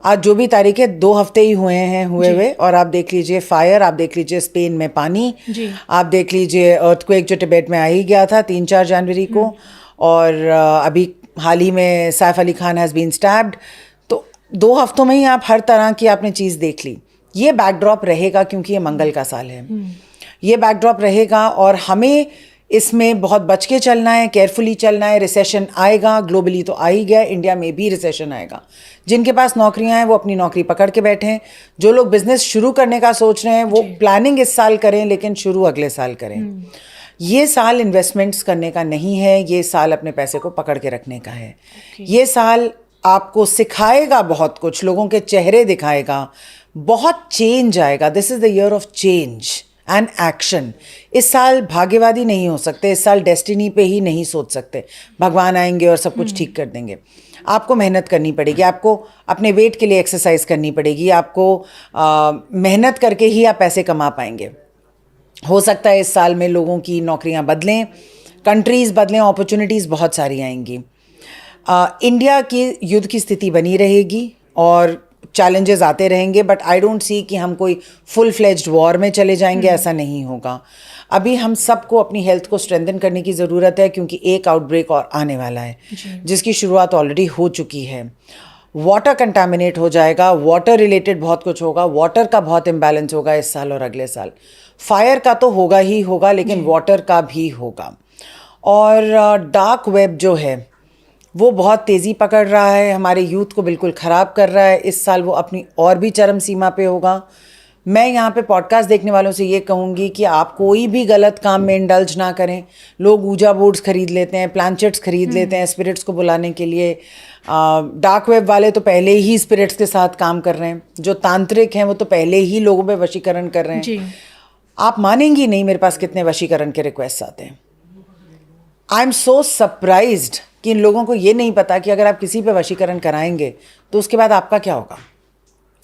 आज जो भी तारीख है 2 हफ्ते ही हुए और आप देख लीजिए फायर, आप देख लीजिए स्पेन में पानी, आप देख लीजिए अर्थक्वेक जो तिब्बत में आ ही गया था 3-4 जनवरी को, और अभी हाल ही में Saif Ali Khan has been stabbed. तो 2 हफ्तों में ही आप हर तरह की आपने चीज़ देख ली। ये बैकड्रॉप रहेगा क्योंकि ये मंगल का साल है, ये बैकड्रॉप रहेगा और हमें इसमें बहुत बच के चलना है, केयरफुली चलना है। रिसेशन आएगा, ग्लोबली तो आ ही गया, इंडिया में भी रिसेशन आएगा। जिनके पास नौकरियां हैं वो अपनी नौकरी पकड़ के बैठे हैं, जो लोग बिजनेस शुरू करने का सोच रहे हैं वो प्लानिंग इस साल करें लेकिन शुरू अगले साल करें। ये साल इन्वेस्टमेंट्स करने का नहीं है, ये साल अपने पैसे को पकड़ के रखने का है। ये साल आपको सिखाएगा बहुत कुछ, लोगों के चेहरे दिखाएगा, बहुत चेंज आएगा। This is the year of change and action. इस साल भाग्यवादी नहीं हो सकते, इस साल डेस्टिनी पे ही नहीं सोच सकते भगवान आएंगे और सब कुछ ठीक कर देंगे। आपको मेहनत करनी पड़ेगी, आपको अपने वेट के लिए एक्सरसाइज करनी पड़ेगी, आपको मेहनत करके ही आप पैसे कमा पाएंगे। हो सकता है इस साल में लोगों की नौकरियां बदलें, कंट्रीज़ बदलें, अपॉर्चुनिटीज़ बहुत सारी आएंगी। इंडिया की युद्ध की स्थिति बनी रहेगी और चैलेंजेस आते रहेंगे, बट आई डोंट सी कि हम कोई फुल फ्लेज्ड वॉर में चले जाएंगे, ऐसा नहीं होगा। अभी हम सबको अपनी हेल्थ को स्ट्रेंथन करने की ज़रूरत है क्योंकि एक आउटब्रेक और आने वाला है जिसकी शुरुआत ऑलरेडी हो चुकी है। वाटर कंटामिनेट हो जाएगा, वाटर रिलेटेड बहुत कुछ होगा, वाटर का बहुत इम्बैलेंस होगा इस साल और अगले साल। फायर का तो होगा ही होगा, लेकिन वाटर का भी होगा। और डार्क वेब जो है वो बहुत तेज़ी पकड़ रहा है, हमारे यूथ को बिल्कुल ख़राब कर रहा है। इस साल वो अपनी और भी चरम सीमा पे होगा। मैं यहाँ पे पॉडकास्ट देखने वालों से ये कहूँगी कि आप कोई भी गलत काम में इंडल्ज ना करें। लोग ऊजा बोर्ड्स खरीद लेते हैं, प्लानचेट्स खरीद लेते हैं स्पिरिट्स को बुलाने के लिए। डार्क वेब वाले तो पहले ही स्पिरिट्स के साथ काम कर रहे हैं, जो तांत्रिक हैं वो तो पहले ही लोगों पे वशीकरण कर रहे हैं। आप मानेंगी नहीं मेरे पास कितने वशीकरण के रिक्वेस्ट आते हैं। आई एम सो सरप्राइज्ड कि इन लोगों को ये नहीं पता कि अगर आप किसी पे वशीकरण कराएंगे तो उसके बाद आपका क्या होगा,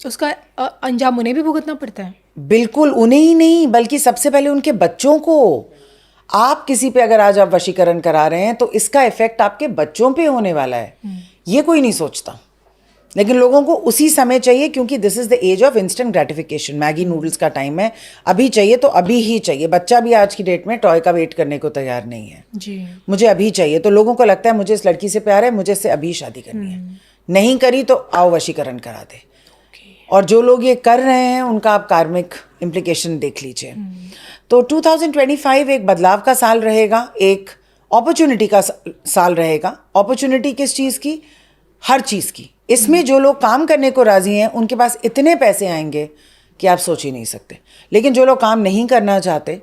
उसका अंजाम उन्हें भी भुगतना पड़ता है। बिल्कुल, उन्हें ही नहीं बल्कि सबसे पहले उनके बच्चों को। आप किसी पे अगर आज आप वशीकरण करा रहे हैं तो इसका इफेक्ट आपके बच्चों पे होने वाला है। ये कोई नहीं सोचता, लेकिन लोगों को उसी समय चाहिए क्योंकि this is the age of instant gratification. Maggi noodles का टाइम है, अभी चाहिए तो अभी ही चाहिए। बच्चा भी आज की डेट में टॉय का वेट करने को तैयार नहीं है जी। मुझे अभी चाहिए, तो लोगों को लगता है मुझे इस लड़की से प्यार है, मुझे इससे अभी शादी करनी है। नहीं करी तो आओ वशीकरण करा दे। और जो लोग ये कर रहे हैं उनका आप कार्मिक इम्प्लीकेशन देख लीजिए। तो 2025 एक बदलाव का साल रहेगा, एक अपॉर्चुनिटी का साल रहेगा। अपॉर्चुनिटी किस चीज़ की? हर चीज़ की। इसमें जो लोग काम करने को राजी हैं उनके पास इतने पैसे आएंगे कि आप सोच ही नहीं सकते। लेकिन जो लोग काम नहीं करना चाहते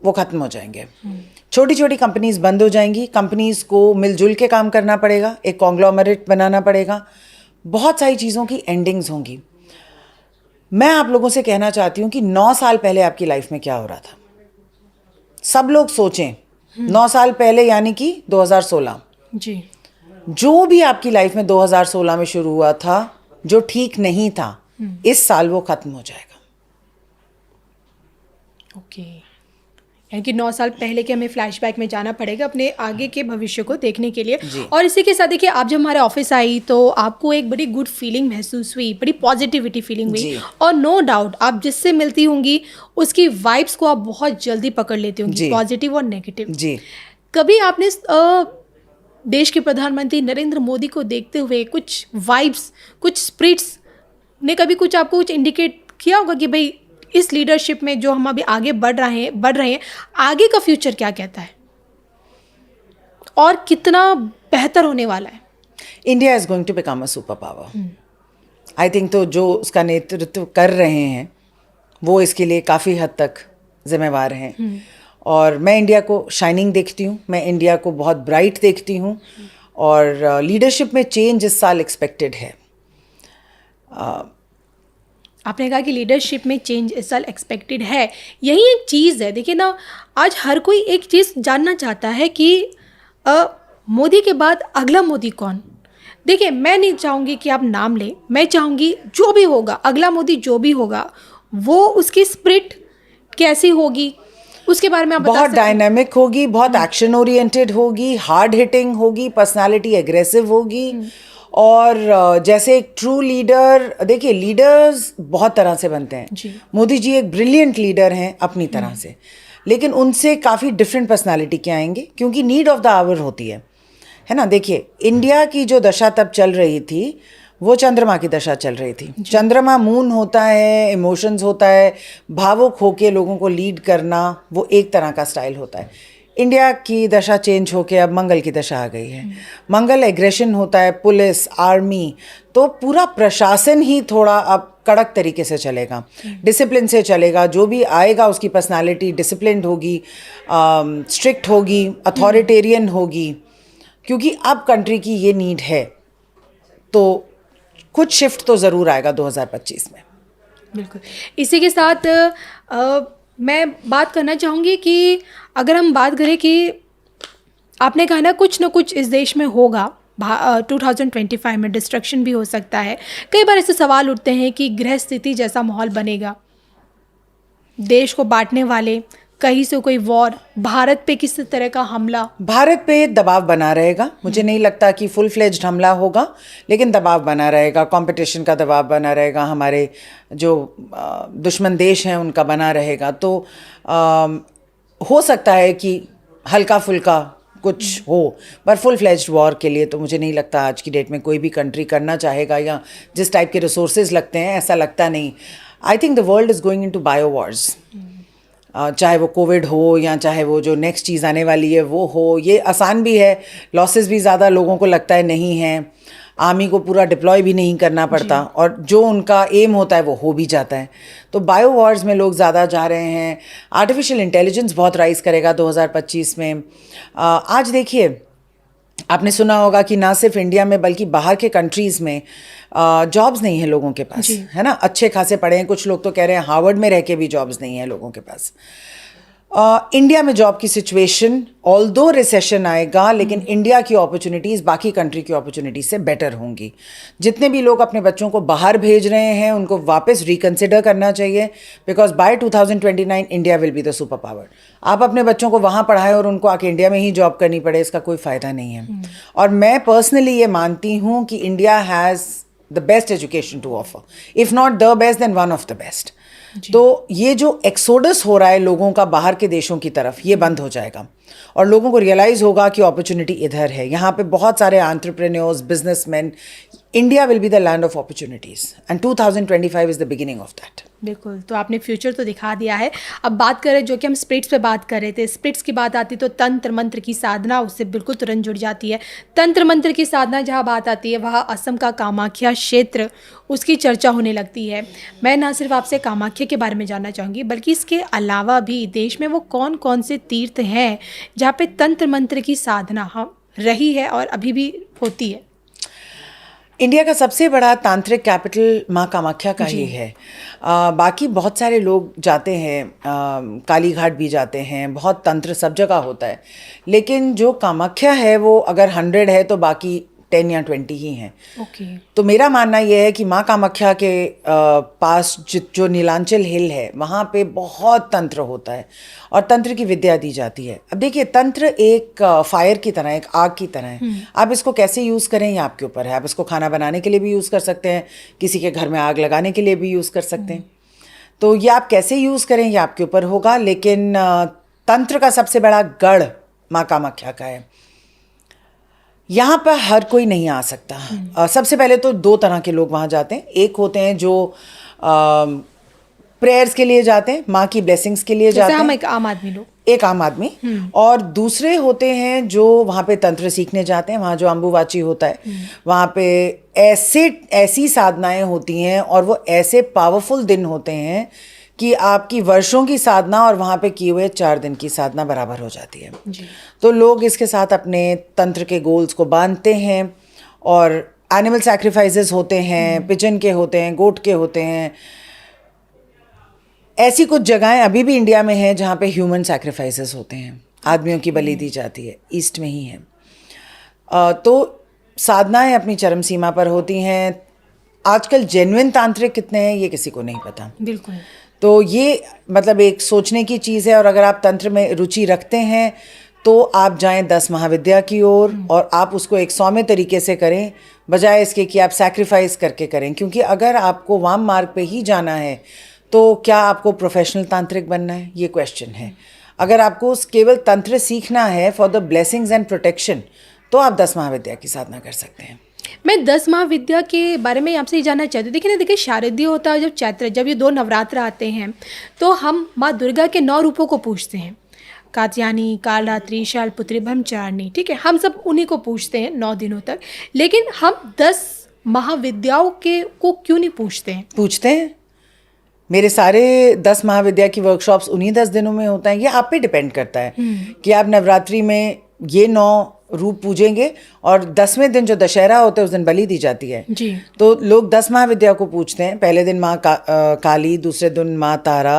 वो खत्म हो जाएंगे। छोटी छोटी कंपनीज बंद हो जाएंगी, कंपनीज को मिलजुल के काम करना पड़ेगा, एक कॉन्ग्लोमरेट बनाना पड़ेगा, बहुत सारी चीज़ों की एंडिंग्स होंगी। मैं आप लोगों से कहना चाहती हूँ कि 9 साल पहले आपकी लाइफ में क्या हो रहा था। सब लोग सोचें 9 साल पहले यानी कि 2016 जी। जो भी आपकी लाइफ में 2016 में शुरू हुआ था जो ठीक नहीं था, इस साल वो खत्म हो जाएगा। ओके, यानी कि 9 साल पहले के हमें फ्लैशबैक में जाना पड़ेगा अपने आगे के भविष्य को देखने के लिए। और इसी के साथ देखिए, आप जब हमारे ऑफिस आई तो आपको एक बड़ी गुड फीलिंग महसूस हुई, बड़ी पॉजिटिविटी फीलिंग हुई, और नो डाउट आप जिससे मिलती होंगी उसकी वाइब्स को आप बहुत जल्दी पकड़ लेती होंगी, पॉजिटिव और नेगेटिव जी। कभी आपने देश के प्रधानमंत्री नरेंद्र मोदी को देखते हुए कुछ वाइब्स, कुछ स्पिरिट्स ने कभी कुछ आपको कुछ इंडिकेट किया होगा कि भाई इस लीडरशिप में जो हम अभी आगे बढ़ रहे हैं आगे का फ्यूचर क्या कहता है और कितना बेहतर होने वाला है? India is going to become a super power. I think तो जो उसका नेतृत्व कर रहे हैं वो इसके लिए काफ़ी हद तक जिम्मेवार हैं। और मैं इंडिया को शाइनिंग देखती हूँ, मैं इंडिया को बहुत ब्राइट देखती हूँ, और लीडरशिप में चेंज इस साल एक्सपेक्टेड है। आपने कहा कि लीडरशिप में चेंज इस साल एक्सपेक्टेड है, यही एक चीज़ है। देखिए ना, आज हर कोई एक चीज़ जानना चाहता है कि मोदी के बाद अगला मोदी कौन। देखिए, मैं नहीं चाहूँगी कि आप नाम लें, मैं चाहूँगी जो भी होगा, अगला मोदी जो भी होगा, वो उसकी स्पिरिट कैसी होगी उसके बारे में आप बता बहुत सकते हैं? डायनामिक होगी, बहुत एक्शन ओरिएंटेड होगी, हार्ड हिटिंग होगी, पर्सनालिटी एग्रेसिव होगी। और जैसे एक ट्रू लीडर, देखिए लीडर्स बहुत तरह से बनते हैं। जी। मोदी जी एक ब्रिलियंट लीडर हैं अपनी तरह से, लेकिन उनसे काफ़ी डिफरेंट पर्सनालिटी के आएंगे, क्योंकि नीड ऑफ द आवर होती है ना। देखिए, इंडिया की जो दशा तब चल रही थी वो चंद्रमा की दशा चल रही थी। चंद्रमा मून होता है, इमोशंस होता है, भावुक होके लोगों को लीड करना, वो एक तरह का स्टाइल होता है। इंडिया की दशा चेंज होके अब मंगल की दशा आ गई है। मंगल एग्रेशन होता है, पुलिस, आर्मी, तो पूरा प्रशासन ही थोड़ा अब कड़क तरीके से चलेगा, डिसिप्लिन से चलेगा। जो भी आएगा उसकी पर्सनालिटी डिसिप्लिन्ड होगी, स्ट्रिक्ट होगी, अथॉरिटेरियन होगी, क्योंकि अब कंट्री की ये नीड है। तो कुछ शिफ्ट तो ज़रूर आएगा 2025 में। बिल्कुल। इसी के साथ मैं बात करना चाहूँगी कि अगर हम बात करें कि आपने कहा ना कुछ इस देश में होगा, 2025 में डिस्ट्रक्शन भी हो सकता है। कई बार ऐसे सवाल उठते हैं कि गृह स्थिति जैसा माहौल बनेगा, देश को बांटने वाले, कहीं से कोई वॉर, भारत पे किस तरह का हमला। भारत पे दबाव बना रहेगा। मुझे नहीं लगता कि फुल फ्लेज्ड हमला होगा, लेकिन दबाव बना रहेगा, कंपटीशन का दबाव बना रहेगा, हमारे जो दुश्मन देश हैं उनका बना रहेगा। तो हो सकता है कि हल्का फुल्का कुछ हो, पर फुल फ्लेज्ड वॉर के लिए तो मुझे नहीं लगता आज की डेट में कोई भी कंट्री करना चाहेगा, या जिस टाइप के रिसोर्सेज लगते हैं ऐसा लगता नहीं। I think the world is going into bio Wars, चाहे वो कोविड हो या चाहे वो जो नेक्स्ट चीज़ आने वाली है वो हो। ये आसान भी है, लॉसेस भी ज़्यादा लोगों को लगता है नहीं है, आर्मी को पूरा डिप्लॉय भी नहीं करना पड़ता, और जो उनका एम होता है वो हो भी जाता है। तो बायो वॉर्स में लोग ज़्यादा जा रहे हैं। आर्टिफिशियल इंटेलिजेंस बहुत राइज करेगा 2025 में। आज देखिए, आपने सुना होगा कि ना सिर्फ इंडिया में बल्कि बाहर के कंट्रीज़ में जॉब्स नहीं है लोगों के पास, है ना। अच्छे खासे पढ़े हैं, कुछ लोग तो कह रहे हैं हार्वर्ड में रह के भी जॉब्स नहीं है लोगों के पास। इंडिया में जॉब की सिचुएशन, ऑल्दो रिसेशन आएगा, लेकिन इंडिया की अपॉर्चुनिटीज़ बाकी कंट्री की अपॉर्चुनिटीज़ से बेटर होंगी। जितने भी लोग अपने बच्चों को बाहर भेज रहे हैं उनको वापस रिकन्सिडर करना चाहिए, because by 2029 India will be the super power. आप अपने बच्चों को वहाँ पढ़ाएं और उनको आके इंडिया में ही जॉब करनी पड़े, इसका कोई फ़ायदा नहीं है। और मैं पर्सनली ये मानती हूँ कि India has the best education to offer, if not the best then one of the best. तो ये जो एक्सोडस हो रहा है लोगों का बाहर के देशों की तरफ, ये बंद हो जाएगा और लोगों को रियलाइज़ होगा कि अपॉर्चुनिटी इधर है। यहाँ पे बहुत सारे entrepreneurs, businessman, India will be the land of opportunities and 2025 is the beginning of that. बिल्कुल, तो आपने फ्यूचर तो दिखा दिया है। अब बात करें, जो कि हम स्पिरिट्स पे बात कर रहे थे, स्पिरिट्स की बात आती तो तंत्र मंत्र की साधना उससे बिल्कुल तुरंत जुड़ जाती है। तंत्र मंत्र की साधना जहाँ बात आती है, वहाँ असम का कामाख्या क्षेत्र, उसकी चर्चा होने लगती है। मैं ना सिर्फ आपसे कामाख्या के बारे में जानना चाहूँगी, बल्कि इसके अलावा भी देश में वो कौन कौन से तीर्थ हैं जहाँ पे तंत्र मंत्र की साधना रही है और अभी भी होती है। इंडिया का सबसे बड़ा तांत्रिक कैपिटल माँ कामाख्या का ही है। बाकी बहुत सारे लोग जाते हैं, काली घाट भी जाते हैं, बहुत तंत्र सब जगह होता है, लेकिन जो कामाख्या है वो अगर 100 है तो बाकी 10 या 20 ही हैं। तो मेरा मानना ये है कि माँ कामाख्या के पास जो नीलांचल हिल है वहाँ पे बहुत तंत्र होता है और तंत्र की विद्या दी जाती है। अब देखिए, तंत्र एक फायर की तरह, एक आग की तरह है। आप इसको कैसे यूज़ करें ये आपके ऊपर है। आप इसको खाना बनाने के लिए भी यूज़ कर सकते हैं, किसी के घर में आग लगाने के लिए भी यूज़ कर सकते हैं। तो ये आप कैसे यूज़ करें ये आपके ऊपर होगा, लेकिन तंत्र का सबसे बड़ा गढ़ माँ कामाख्या का है। यहाँ पर हर कोई नहीं आ सकता। सबसे पहले तो 2 तरह के लोग वहाँ जाते हैं। एक होते हैं जो प्रेयर्स के लिए जाते हैं, माँ की ब्लेसिंग्स के लिए जाते हैं। हम एक आम आदमी लोग, एक आम आदमी, और दूसरे होते हैं जो वहाँ पे तंत्र सीखने जाते हैं। वहाँ जो अम्बुवाची होता है, वहाँ पे ऐसी साधनाएं होती हैं और वो ऐसे पावरफुल दिन होते हैं कि आपकी वर्षों की साधना और वहाँ पे किए हुए 4 दिन की साधना बराबर हो जाती है जी। तो लोग इसके साथ अपने तंत्र के गोल्स को बांधते हैं, और एनिमल सैक्रिफाइसेस होते हैं, पिजन के होते हैं, गोट के होते हैं। ऐसी कुछ जगहें अभी भी इंडिया में हैं जहाँ पे ह्यूमन सैक्रिफाइसेस होते हैं, आदमियों की बलि दी जाती है, ईस्ट में ही है। तो साधनाएं अपनी चरम सीमा पर होती हैं। आजकल जेन्युइन तांत्रिक कितने हैं ये किसी को नहीं पता। बिल्कुल। तो ये मतलब एक सोचने की चीज़ है, और अगर आप तंत्र में रुचि रखते हैं तो आप जाएं 10 महाविद्या की ओर, और आप उसको एक सौम्य तरीके से करें, बजाय इसके कि आप सैक्रिफाइस करके करें। क्योंकि अगर आपको वाम मार्ग पे ही जाना है तो क्या आपको प्रोफेशनल तांत्रिक बनना है, ये क्वेश्चन है। अगर आपको केवल तंत्र सीखना है for the blessings and protection, तो आप 10 महाविद्या की साधना कर सकते हैं। मैं 10 महाविद्या के बारे में आपसे ये जानना चाहती हूँ। देखिए शारदीय होता है, जब चैत्र, जब ये 2 नवरात्र आते हैं तो हम माँ दुर्गा के 9 रूपों को पूछते हैं। कात्यायनी, कालरात्रि, शैलपुत्री, ब्रह्मचारिणी, ठीक है, हम सब उन्हीं को पूछते हैं 9 दिनों तक। लेकिन हम 10 महाविद्याओं को क्यों नहीं पूछते हैं? पूछते हैं। मेरे सारे 10 महाविद्या की वर्कशॉप्स उन्हीं 10 दिनों में होता है। ये आप पे डिपेंड करता है कि आप नवरात्रि में ये 9 रूप पूजेंगे, और 10वें दिन जो दशहरा होता है उस दिन बलि दी जाती है जी। तो लोग 10 महाविद्या को पूछते हैं। पहले दिन माँ काली, दूसरे दिन माँ तारा,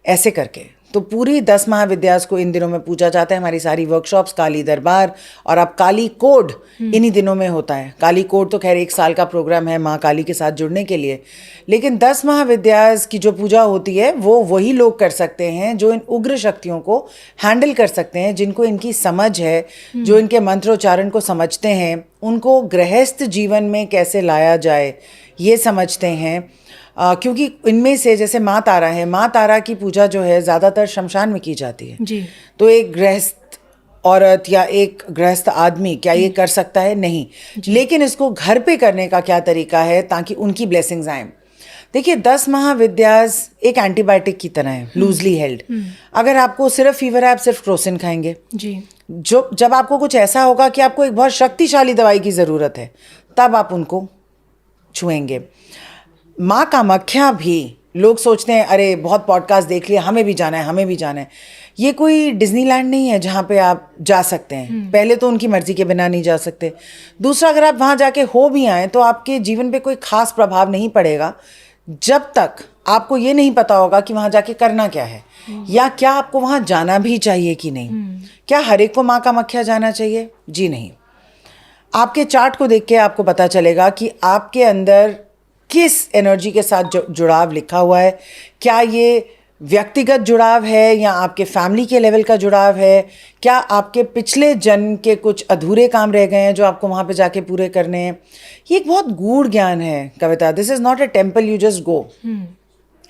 ऐसे करके। तो पूरी 10 महाविद्यास को इन दिनों में पूजा जाता है। हमारी सारी वर्कशॉप्स, काली दरबार और अब काली कोड इन्हीं दिनों में होता है। काली कोड तो खैर 1 साल का प्रोग्राम है माँ काली के साथ जुड़ने के लिए, लेकिन 10 महाविद्यास की जो पूजा होती है वो वही लोग कर सकते हैं जो इन उग्र शक्तियों को हैंडल कर सकते हैं, जिनको इनकी समझ है, जो इनके मंत्रोच्चारण को समझते हैं, उनको गृहस्थ जीवन में कैसे लाया जाए ये समझते हैं। क्योंकि इनमें से जैसे माँ तारा है, माँ तारा की पूजा जो है ज़्यादातर शमशान में की जाती है जी। तो एक गृहस्थ औरत या एक गृहस्थ आदमी क्या ये कर सकता है? नहीं। लेकिन इसको घर पे करने का क्या तरीका है ताकि उनकी ब्लेसिंग्स आए? देखिए 10 महाविद्यास एक एंटीबायोटिक की तरह है, लूजली हेल्ड। अगर आपको सिर्फ फीवर है, आप सिर्फ क्रोसिन खाएंगे। जी। जब आपको कुछ ऐसा होगा कि आपको एक बहुत शक्तिशाली दवाई की ज़रूरत है, तब आप उनको छुएंगे। माँ कामाख्या भी लोग सोचते हैं अरे बहुत पॉडकास्ट देख लिया, हमें भी जाना है, हमें भी जाना है। ये कोई डिज्नीलैंड नहीं है जहाँ पे आप जा सकते हैं। पहले तो उनकी मर्जी के बिना नहीं जा सकते। दूसरा, अगर आप वहाँ जाके हो भी आए तो आपके जीवन पे कोई खास प्रभाव नहीं पड़ेगा जब तक आपको ये नहीं पता होगा कि वहाँ जाके करना क्या है, या क्या आपको वहाँ जाना भी चाहिए कि नहीं। क्या हर एक को माँ कामाख्या जाना चाहिए? जी नहीं। आपके चार्ट को देख के आपको पता चलेगा कि आपके अंदर किस एनर्जी के साथ जुड़ाव लिखा हुआ है। क्या ये व्यक्तिगत जुड़ाव है या आपके फैमिली के लेवल का जुड़ाव है? क्या आपके पिछले जन्म के कुछ अधूरे काम रह गए हैं जो आपको वहाँ पे जाके पूरे करने हैं? ये एक बहुत गूढ़ ज्ञान है कविता। This is not a temple you just go.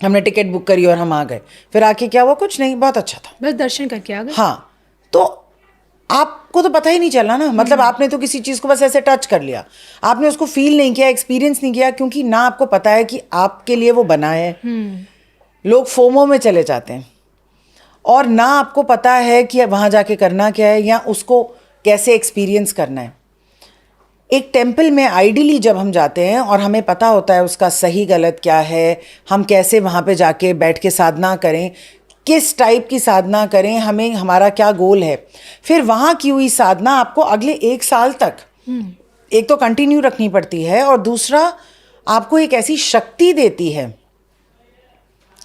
हमने टिकट बुक करी और हम आ गए, फिर आके क्या हुआ? कुछ नहीं, बहुत अच्छा था, बस दर्शन करके आ गए। हाँ, तो आपको तो पता ही नहीं चला ना। मतलब आपने तो किसी चीज़ को बस ऐसे टच कर लिया, आपने उसको फील नहीं किया, एक्सपीरियंस नहीं किया, क्योंकि ना आपको पता है कि आपके लिए वो बना है। लोग फोमो में चले जाते हैं, और ना आपको पता है कि वहाँ जाके करना क्या है या उसको कैसे एक्सपीरियंस करना है। एक टेम्पल में आइडियली जब हम जाते हैं और हमें पता होता है उसका सही गलत क्या है, हम कैसे वहाँ पे जाके बैठ के साधना करें, किस टाइप की साधना करें, हमें हमारा क्या गोल है, फिर वहाँ की हुई साधना आपको अगले 1 साल तक एक तो कंटिन्यू रखनी पड़ती है, और दूसरा आपको एक ऐसी शक्ति देती है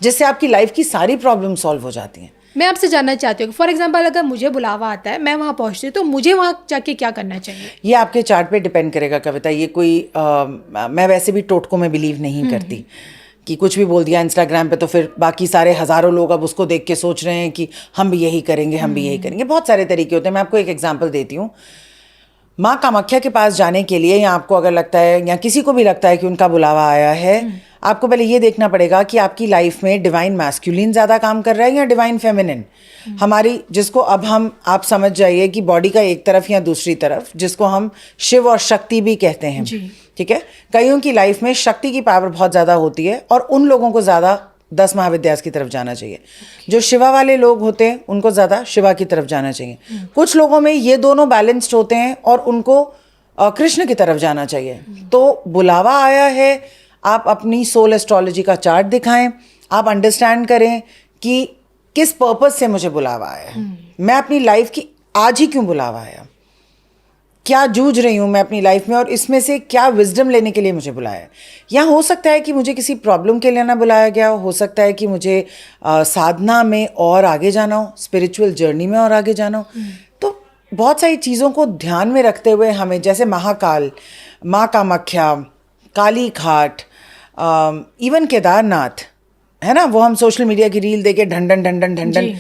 जिससे आपकी लाइफ की सारी प्रॉब्लम सॉल्व हो जाती हैं। मैं आपसे जानना चाहती हूँ, फॉर एग्जाम्पल अगर मुझे बुलावा आता है, मैं वहाँ पहुँचती हूँ, तो मुझे वहाँ जाके क्या करना चाहिए? ये आपके चार्ट पे डिपेंड करेगा कविता। ये कोई मैं वैसे भी टोटकों में बिलीव नहीं करती कि कुछ भी बोल दिया इंस्टाग्राम पे तो फिर बाकी सारे हज़ारों लोग अब उसको देख के सोच रहे हैं कि हम भी यही करेंगे, हम भी यही करेंगे। बहुत सारे तरीके होते हैं। मैं आपको एक एग्जांपल देती हूँ। माँ कामाख्या के पास जाने के लिए, या आपको अगर लगता है या किसी को भी लगता है कि उनका बुलावा आया है, आपको पहले ये देखना पड़ेगा कि आपकी लाइफ में डिवाइन मैस्कुलिन ज़्यादा काम कर रहा है या डिवाइन फेमिनिन। हमारी, जिसको अब आप समझ जाइए कि बॉडी का एक तरफ या दूसरी तरफ, जिसको हम शिव और शक्ति भी कहते हैं, ठीक है। कईयों की लाइफ में शक्ति की पावर बहुत ज़्यादा होती है और उन लोगों को ज़्यादा 10 महाविद्यास की तरफ जाना चाहिए। जो शिवा वाले लोग होते हैं उनको ज़्यादा शिवा की तरफ जाना चाहिए। कुछ लोगों में ये दोनों बैलेंस्ड होते हैं और उनको कृष्ण की तरफ जाना चाहिए। तो बुलावा आया है, आप अपनी सोल एस्ट्रोलॉजी का चार्ट दिखाएं, आप अंडरस्टैंड करें कि किस पर्पस से मुझे बुलावा आया है, मैं अपनी लाइफ की आज ही क्यों बुलावा आया, क्या जूझ रही हूँ मैं अपनी लाइफ में और इसमें से क्या विजडम लेने के लिए मुझे बुलाया है। या हो सकता है कि मुझे किसी प्रॉब्लम के लिए ना बुलाया गया हो सकता है कि मुझे साधना में और आगे जाना हो, स्पिरिचुअल जर्नी में और आगे जाना हो। तो बहुत सारी चीज़ों को ध्यान में रखते हुए हमें, जैसे महाकाल, माँ कामाख्या, काली घाट, इवन केदारनाथ है ना, वो हम सोशल मीडिया की रील देके ढंडन ढंडन ढंडन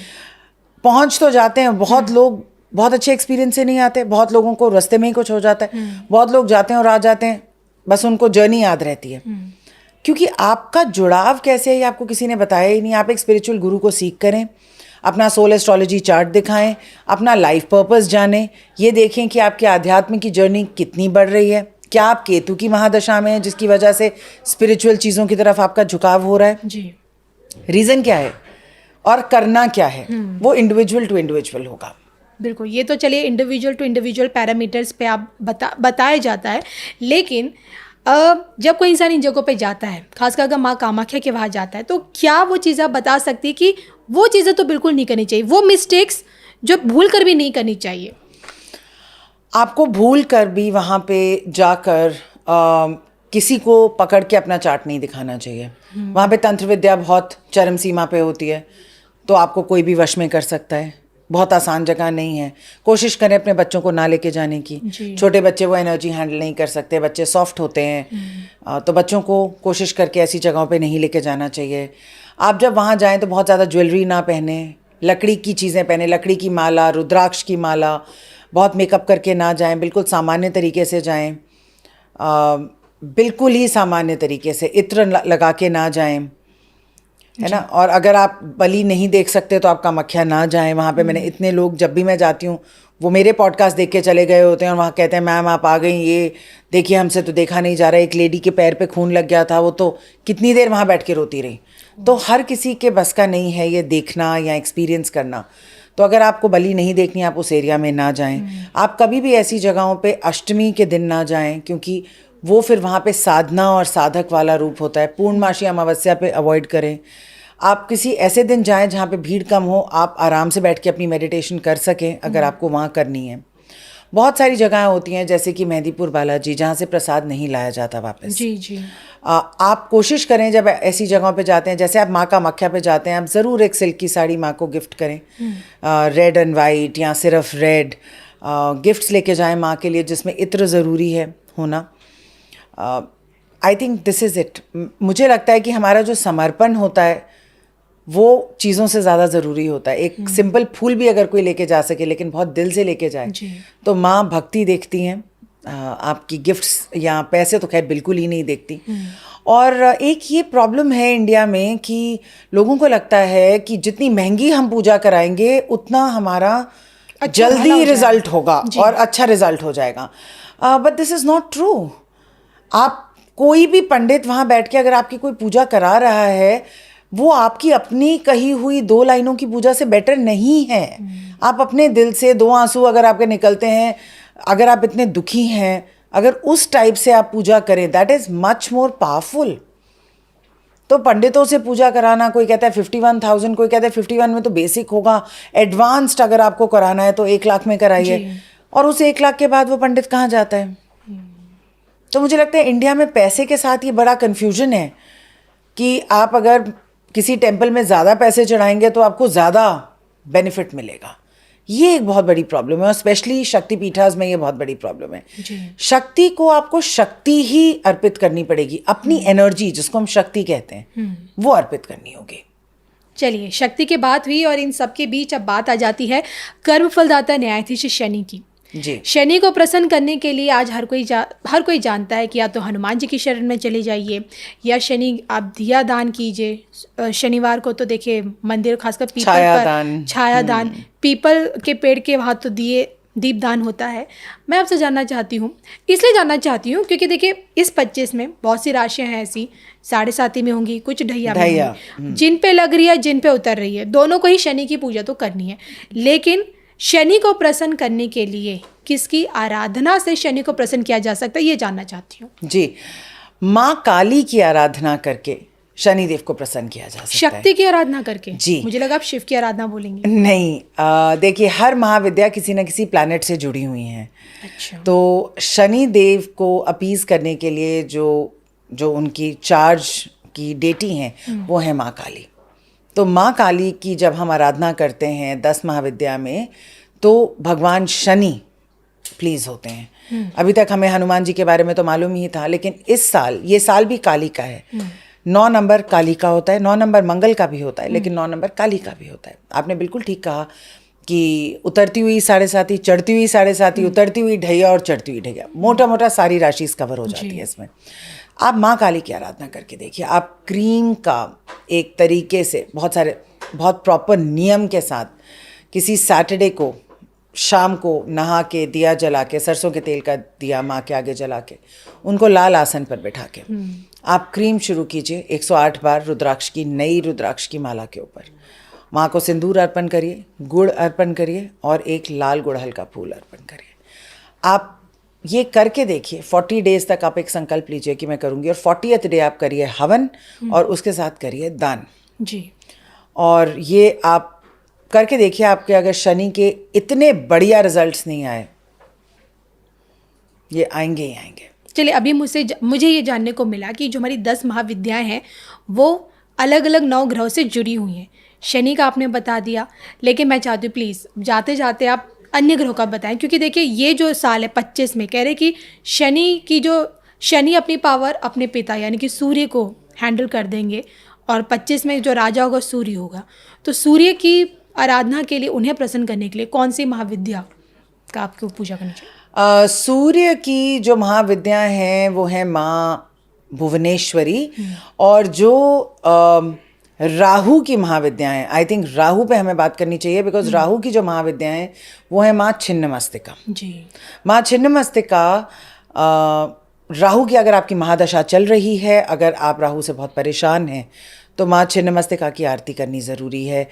पहुंच तो जाते हैं। बहुत लोग बहुत अच्छे एक्सपीरियंस से नहीं आते, बहुत लोगों को रास्ते में ही कुछ हो जाता है, बहुत लोग जाते हैं और आ जाते हैं, बस उनको जर्नी याद रहती है। क्योंकि आपका जुड़ाव कैसे है ये आपको किसी ने बताया ही नहीं। आप एक स्पिरिचुअल गुरु को सीख करें, अपना सोल एस्ट्रोलॉजी चार्ट दिखाएं, अपना लाइफ पर्पस जानें, ये देखें कि आपके आध्यात्म की जर्नी कितनी बढ़ रही है। क्या आप केतु की महादशा में हैं जिसकी वजह से स्पिरिचुअल चीज़ों की तरफ आपका झुकाव हो रहा है जी, रीज़न क्या है और करना क्या है, वो इंडिविजुअल टू इंडिविजुअल होगा। बिल्कुल। ये तो चलिए इंडिविजुअल टू इंडिविजुअल पैरामीटर्स पे आप बताया जाता है, लेकिन जब कोई इंसान इन जगहों पे जाता है, खासकर अगर माँ कामाख्या के वहाँ जाता है, तो क्या वो चीज़ आप बता सकती है कि वो चीज़ें तो बिल्कुल नहीं करनी चाहिए, वो मिस्टेक्स जो भूल कर भी नहीं करनी चाहिए? आपको भूल कर भी वहाँ पे जाकर किसी को पकड़ के अपना चार्ट नहीं दिखाना चाहिए। वहाँ पे तंत्र विद्या बहुत चरम सीमा पे होती है, तो आपको कोई भी वश में कर सकता है। बहुत आसान जगह नहीं है। कोशिश करें अपने बच्चों को ना लेके जाने की। छोटे बच्चे वो एनर्जी हैंडल नहीं कर सकते, बच्चे सॉफ्ट होते हैं, तो बच्चों को कोशिश करके ऐसी जगहों पे नहीं लेके जाना चाहिए। आप जब वहाँ जाएं तो बहुत ज़्यादा ज्वेलरी ना पहने, लकड़ी की चीज़ें पहने, लकड़ी की माला, रुद्राक्ष की माला, बहुत मेकअप करके ना जाएं, बिल्कुल सामान्य तरीके से जाएं, बिल्कुल ही सामान्य तरीके से, इत्र लगा के ना जाएं, है ना। और अगर आप बलि नहीं देख सकते तो आप कामाख्या ना जाएं। वहाँ पे मैंने इतने लोग, जब भी मैं जाती हूँ वो मेरे पॉडकास्ट देख के चले गए होते हैं और वहाँ कहते हैं मैम आप आ गई, ये देखिए हमसे तो देखा नहीं जा रहा। एक लेडी के पैर पे खून लग गया था, वो तो कितनी देर वहाँ बैठ के रोती रही। तो हर किसी के बस का नहीं है ये देखना या एक्सपीरियंस करना। तो अगर आपको बलि नहीं देखनी, आप उस एरिया में ना जाएं। आप कभी भी ऐसी जगहों पे अष्टमी के दिन ना जाएं, क्योंकि वो फिर वहाँ पे साधना और साधक वाला रूप होता है। पूर्णमासी अमावस्या पे अवॉइड करें। आप किसी ऐसे दिन जाएं जहाँ पे भीड़ कम हो, आप आराम से बैठ के अपनी मेडिटेशन कर सकें अगर आपको वहाँ करनी है। बहुत सारी जगहें होती हैं जैसे कि मेहंदीपुर बालाजी, जहाँ से प्रसाद नहीं लाया जाता वापस। जी जी। आप कोशिश करें जब ऐसी जगहों पे जाते हैं, जैसे आप माँ कामाख्या पे जाते हैं, आप ज़रूर एक सिल्क की साड़ी माँ को गिफ्ट करें, रेड एंड वाइट या सिर्फ रेड गिफ्ट्स लेके जाएं माँ के लिए, जिसमें इत्र ज़रूरी है होना। I think this is it. मुझे लगता है कि हमारा जो समर्पण होता है वो चीज़ों से ज़्यादा ज़रूरी होता है। एक सिंपल फूल भी अगर कोई लेके जा सके, लेकिन बहुत दिल से लेके जाए, तो माँ भक्ति देखती हैं, आपकी गिफ्ट्स या पैसे तो खैर बिल्कुल ही नहीं देखती। और एक ये प्रॉब्लम है इंडिया में कि लोगों को लगता है कि जितनी महंगी हम पूजा कराएंगे उतना हमारा जल्दी रिजल्ट होगा और अच्छा रिजल्ट हो जाएगा। But this is not true. आप कोई भी पंडित वहाँ बैठ के अगर आपकी कोई पूजा करा रहा है, वो आपकी अपनी कही हुई 2 लाइनों की पूजा से बेटर नहीं है। आप अपने दिल से 2 आंसू अगर आपके निकलते हैं, अगर आप इतने दुखी हैं, अगर उस टाइप से आप पूजा करें, that is much more powerful. तो पंडितों से पूजा कराना, कोई कहता है 51,000, कोई कहता है 51 में तो बेसिक होगा, एडवांस्ड अगर आपको कराना है तो 1 लाख में कराइए, और उस 1 लाख के बाद वो पंडित कहाँ जाता है? तो मुझे लगता है इंडिया में पैसे के साथ ये बड़ा कन्फ्यूजन है कि आप अगर किसी टेम्पल में ज़्यादा पैसे चढ़ाएंगे तो आपको ज़्यादा बेनिफिट मिलेगा। ये एक बहुत बड़ी प्रॉब्लम है, और स्पेशली शक्तिपीठास में ये बहुत बड़ी प्रॉब्लम है। शक्ति को आपको शक्ति ही अर्पित करनी पड़ेगी, अपनी एनर्जी जिसको हम शक्ति कहते हैं वो अर्पित करनी होगी। चलिए, शक्ति की बात हुई और इन सब के बीच अब बात आ जाती है कर्म फलदाता न्यायाधीश शनि की। जी। शनि को प्रसन्न करने के लिए आज हर कोई जानता है कि या तो हनुमान जी की शरण में चले जाइए, या शनि आप दिया दान कीजिए। शनिवार को तो देखिए मंदिर, खासकर पीपल पर छाया दान, पीपल के पेड़ के वहाँ तो दिए दीपदान होता है। मैं आपसे जानना चाहती हूँ, इसलिए जानना चाहती हूँ क्योंकि देखिए इस 25 में बहुत सी राशियाँ हैं ऐसी, 7.5 में होंगी, कुछ ढैया में होंगी, जिन पे लग रही है, जिन पे उतर रही है। दोनों को ही शनि की पूजा तो करनी है, लेकिन शनि को प्रसन्न करने के लिए किसकी आराधना से शनि को प्रसन्न किया जा सकता है, ये जानना चाहती हूँ। जी, माँ काली की आराधना करके शनिदेव को प्रसन्न किया जा सकता है। शक्ति की आराधना करके? जी, मुझे लगा आप शिव की आराधना बोलेंगे। नहीं, देखिए हर महाविद्या किसी न किसी प्लैनेट से जुड़ी हुई हैं। अच्छा। तो शनिदेव को अपीज करने के लिए जो उनकी चार्ज की डेटी हैं वो है माँ काली। तो माँ काली की जब हम आराधना करते हैं 10 महाविद्या में, तो भगवान शनि प्लीज होते हैं। अभी तक हमें हनुमान जी के बारे में तो मालूम ही था, लेकिन इस साल, ये साल भी काली का है। 9 नंबर काली का होता है, 9 नंबर मंगल का भी होता है, लेकिन 9 नंबर काली का भी होता है। आपने बिल्कुल ठीक कहा कि उतरती हुई 7.5, चढ़ती हुई 7.5, उतरती हुई ढैया और चढ़ती हुई ढैया, मोटा मोटा सारी राशि कवर हो जाती है इसमें। आप माँ काली की आराधना करके देखिए, आप क्रीम का एक तरीके से बहुत प्रॉपर नियम के साथ किसी सैटरडे को शाम को नहा के, दिया जला के, सरसों के तेल का दिया माँ के आगे जला के, उनको लाल आसन पर बैठा के आप क्रीम शुरू कीजिए 108 बार रुद्राक्ष की, नई रुद्राक्ष की माला के ऊपर। माँ को सिंदूर अर्पण करिए, गुड़ अर्पण करिए और एक लाल गुड़हल का फूल अर्पण करिए। आप ये करके देखिए, 40 डेज तक आप एक संकल्प लीजिए कि मैं करूँगी, और 40th डे आप करिए हवन और उसके साथ करिए दान जी। और ये आप करके देखिए, आपके अगर शनि के इतने बढ़िया रिजल्ट्स नहीं आए, ये आएंगे ही आएंगे। चलिए, अभी मुझे ये जानने को मिला कि जो हमारी 10 महाविद्याएं हैं वो अलग अलग 9 ग्रहों से जुड़ी हुई हैं। शनि का आपने बता दिया, लेकिन मैं चाहती हूँ प्लीज़ जाते जाते आप अन्य ग्रहों का बताएं, क्योंकि देखिए ये जो साल है 25 में कह रहे कि शनि अपनी पावर अपने पिता यानी कि सूर्य को हैंडल कर देंगे, और 25 में जो राजा होगा सूर्य होगा। तो सूर्य की आराधना के लिए, उन्हें प्रसन्न करने के लिए कौन सी महाविद्या का आपको पूजा करनी चाहिए? सूर्य की जो महाविद्या हैं वो है माँ भुवनेश्वरी, और जो राहु की महाविद्याएं, आई थिंक राहु पे हमें बात करनी चाहिए, बिकॉज राहु की जो महाविद्याएं वो है माँ छिन्नमस्तिका। जी। माँ छिन्नमस्तिका, राहु की अगर आपकी महादशा चल रही है, अगर आप राहु से बहुत परेशान हैं, तो माँ छिन्नमस्तिका की आरती करनी ज़रूरी है।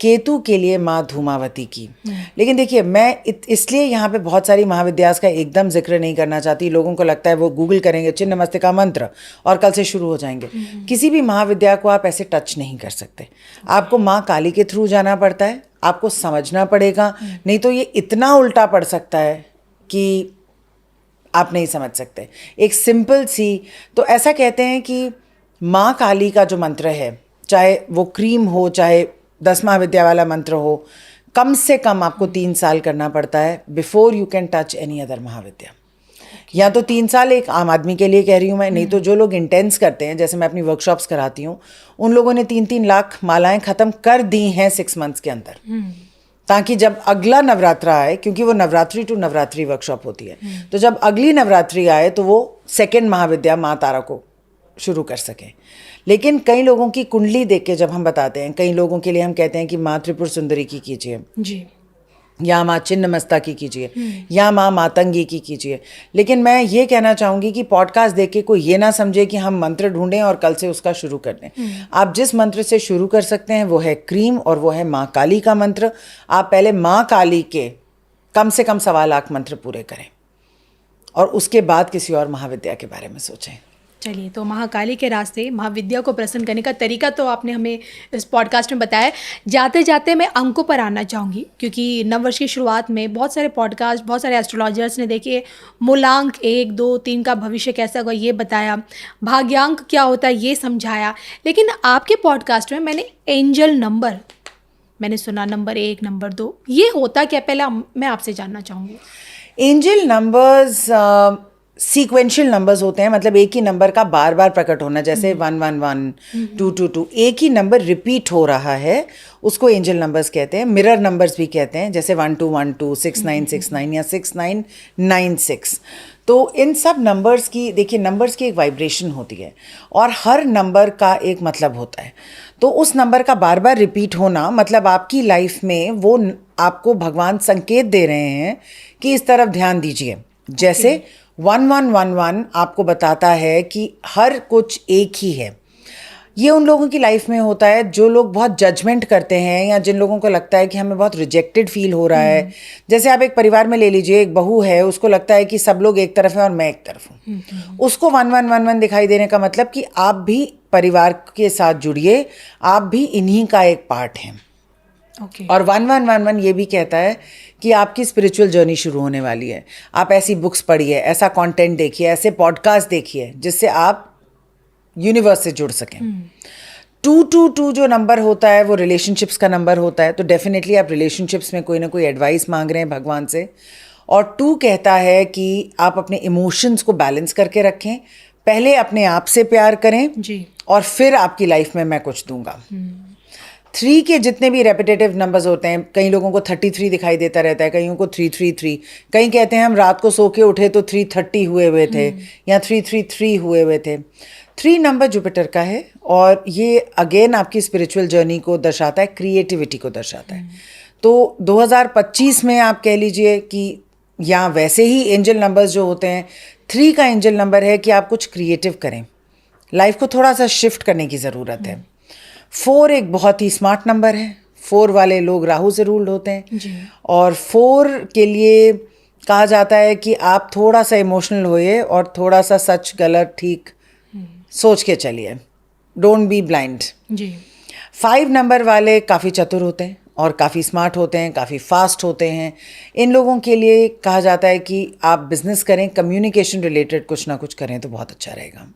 केतु के लिए माँ धूमावती की। लेकिन देखिए, मैं इसलिए यहाँ पे बहुत सारी महाविद्यास का एकदम जिक्र नहीं करना चाहती। लोगों को लगता है वो गूगल करेंगे छिन्नमस्तिका मंत्र और कल से शुरू हो जाएंगे। किसी भी महाविद्या को आप ऐसे टच नहीं कर सकते। आपको माँ काली के थ्रू जाना पड़ता है, आपको समझना पड़ेगा, नहीं तो ये इतना उल्टा पड़ सकता है कि आप नहीं समझ सकते। एक सिंपल सी, तो ऐसा कहते हैं कि माँ काली का जो मंत्र है, चाहे वो क्रीम हो, चाहे 10 महाविद्या वाला मंत्र हो, कम से कम आपको 3 साल करना पड़ता है before you can touch any other महाविद्या। या तो 3 साल एक आम आदमी के लिए कह रही हूँ मैं, नहीं तो जो लोग इंटेंस करते हैं, जैसे मैं अपनी वर्कशॉप्स कराती हूँ, उन लोगों ने 3-3 लाख मालाएं ख़त्म कर दी हैं 6 मंथ्स के अंदर, ताकि जब अगला नवरात्रा आए, क्योंकि वो नवरात्रि टू नवरात्रि वर्कशॉप होती है, तो जब अगली नवरात्रि आए तो वो 2nd महाविद्या माँ तारा को शुरू कर सकें। लेकिन कई लोगों की कुंडली देख के जब हम बताते हैं, कई लोगों के लिए हम कहते हैं कि माँ त्रिपुर सुंदरी की कीजिए जी, या माँ छिन्नमस्ता की कीजिए, या माँ मातंगी की कीजिए। लेकिन मैं ये कहना चाहूँगी कि पॉडकास्ट देख के कोई ये ना समझे कि हम मंत्र ढूंढें और कल से उसका शुरू कर दें। आप जिस मंत्र से शुरू कर सकते हैं वो है क्रीम, और वो है माँ काली का मंत्र। आप पहले माँ काली के कम से कम 1.25 लाख मंत्र पूरे करें और उसके बाद किसी और महाविद्या के बारे में सोचें। चलिए, तो महाकाली के रास्ते महाविद्या को प्रसन्न करने का तरीका तो आपने हमें इस पॉडकास्ट में बताया। जाते जाते मैं अंकों पर आना चाहूँगी, क्योंकि नववर्ष की शुरुआत में बहुत सारे पॉडकास्ट, बहुत सारे एस्ट्रोलॉजर्स ने देखिए मूलांक 1, 2, 3 का भविष्य कैसा होगा ये बताया, भाग्यांक क्या होता है ये समझाया। लेकिन आपके पॉडकास्ट में मैंने एंजल नंबर, मैंने सुना नंबर 1, नंबर 2, ये होता क्या, पहले मैं आपसे जानना चाहूँगी। एंजल नंबर्स सीक्वेंशियल नंबर्स होते हैं, मतलब एक ही नंबर का बार बार प्रकट होना, जैसे 111, 222, एक ही नंबर रिपीट हो रहा है, उसको एंजल नंबर्स कहते हैं। मिरर नंबर्स भी कहते हैं, जैसे 1212, 6969 या 6996। तो इन सब नंबर्स की, देखिए नंबर्स की एक वाइब्रेशन होती है और हर नंबर का एक मतलब होता है। तो उस नंबर का बार बार रिपीट होना मतलब आपकी लाइफ में वो आपको भगवान संकेत दे रहे हैं कि इस तरफ ध्यान दीजिए। जैसे 1111 आपको बताता है कि हर कुछ एक ही है। ये उन लोगों की लाइफ में होता है जो लोग बहुत जजमेंट करते हैं या जिन लोगों को लगता है कि हमें बहुत रिजेक्टेड फील हो रहा है। जैसे आप एक परिवार में ले लीजिए, एक बहू है, उसको लगता है कि सब लोग एक तरफ हैं और मैं एक तरफ हूँ। उसको 1111 दिखाई देने का मतलब कि आप भी परिवार के साथ जुड़िए, आप भी इन्हीं का एक पार्ट हैं। और 1111 ये भी कहता है कि आपकी स्पिरिचुअल जर्नी शुरू होने वाली है। आप ऐसी बुक्स पढ़िए, ऐसा कंटेंट देखिए, ऐसे पॉडकास्ट देखिए जिससे आप यूनिवर्स से जुड़ सकें। 222 जो नंबर होता है वो रिलेशनशिप्स का नंबर होता है, तो डेफिनेटली आप रिलेशनशिप्स में कोई ना कोई एडवाइस मांग रहे हैं भगवान से। और 2 कहता है कि आप अपने इमोशंस को बैलेंस करके रखें, पहले अपने आप से प्यार करें जी, और फिर आपकी लाइफ में मैं कुछ दूंगा। 3 के जितने भी रेपिटेटिव नंबर्स होते हैं, कई लोगों को 33 दिखाई देता रहता है, कईयों को 333, कई कहते हैं हम रात को सो के उठे तो 330 हुए थे या 333 हुए थे। 3 नंबर जुपिटर का है और ये अगेन आपकी स्पिरिचुअल जर्नी को दर्शाता है, क्रिएटिविटी को दर्शाता है। तो 2025 में आप कह लीजिए कि, या वैसे ही एंजल नंबर्स जो होते हैं, 3 का एंजल नंबर है कि आप कुछ क्रिएटिव करें, लाइफ को थोड़ा सा शिफ्ट करने की ज़रूरत है। 4 एक बहुत ही स्मार्ट नंबर है, 4 वाले लोग राहु से रूल्ड होते हैं जी। और 4 के लिए कहा जाता है कि आप थोड़ा सा इमोशनल होइए और थोड़ा सा सच गलत ठीक सोच के चलिए, डोंट बी ब्लाइंड। जी। 5 नंबर वाले काफ़ी चतुर होते हैं और काफ़ी स्मार्ट होते हैं, काफ़ी फास्ट होते हैं। इन लोगों के लिए कहा जाता है कि आप बिजनेस करें, कम्युनिकेशन रिलेटेड कुछ ना कुछ करें तो बहुत अच्छा रहेगा।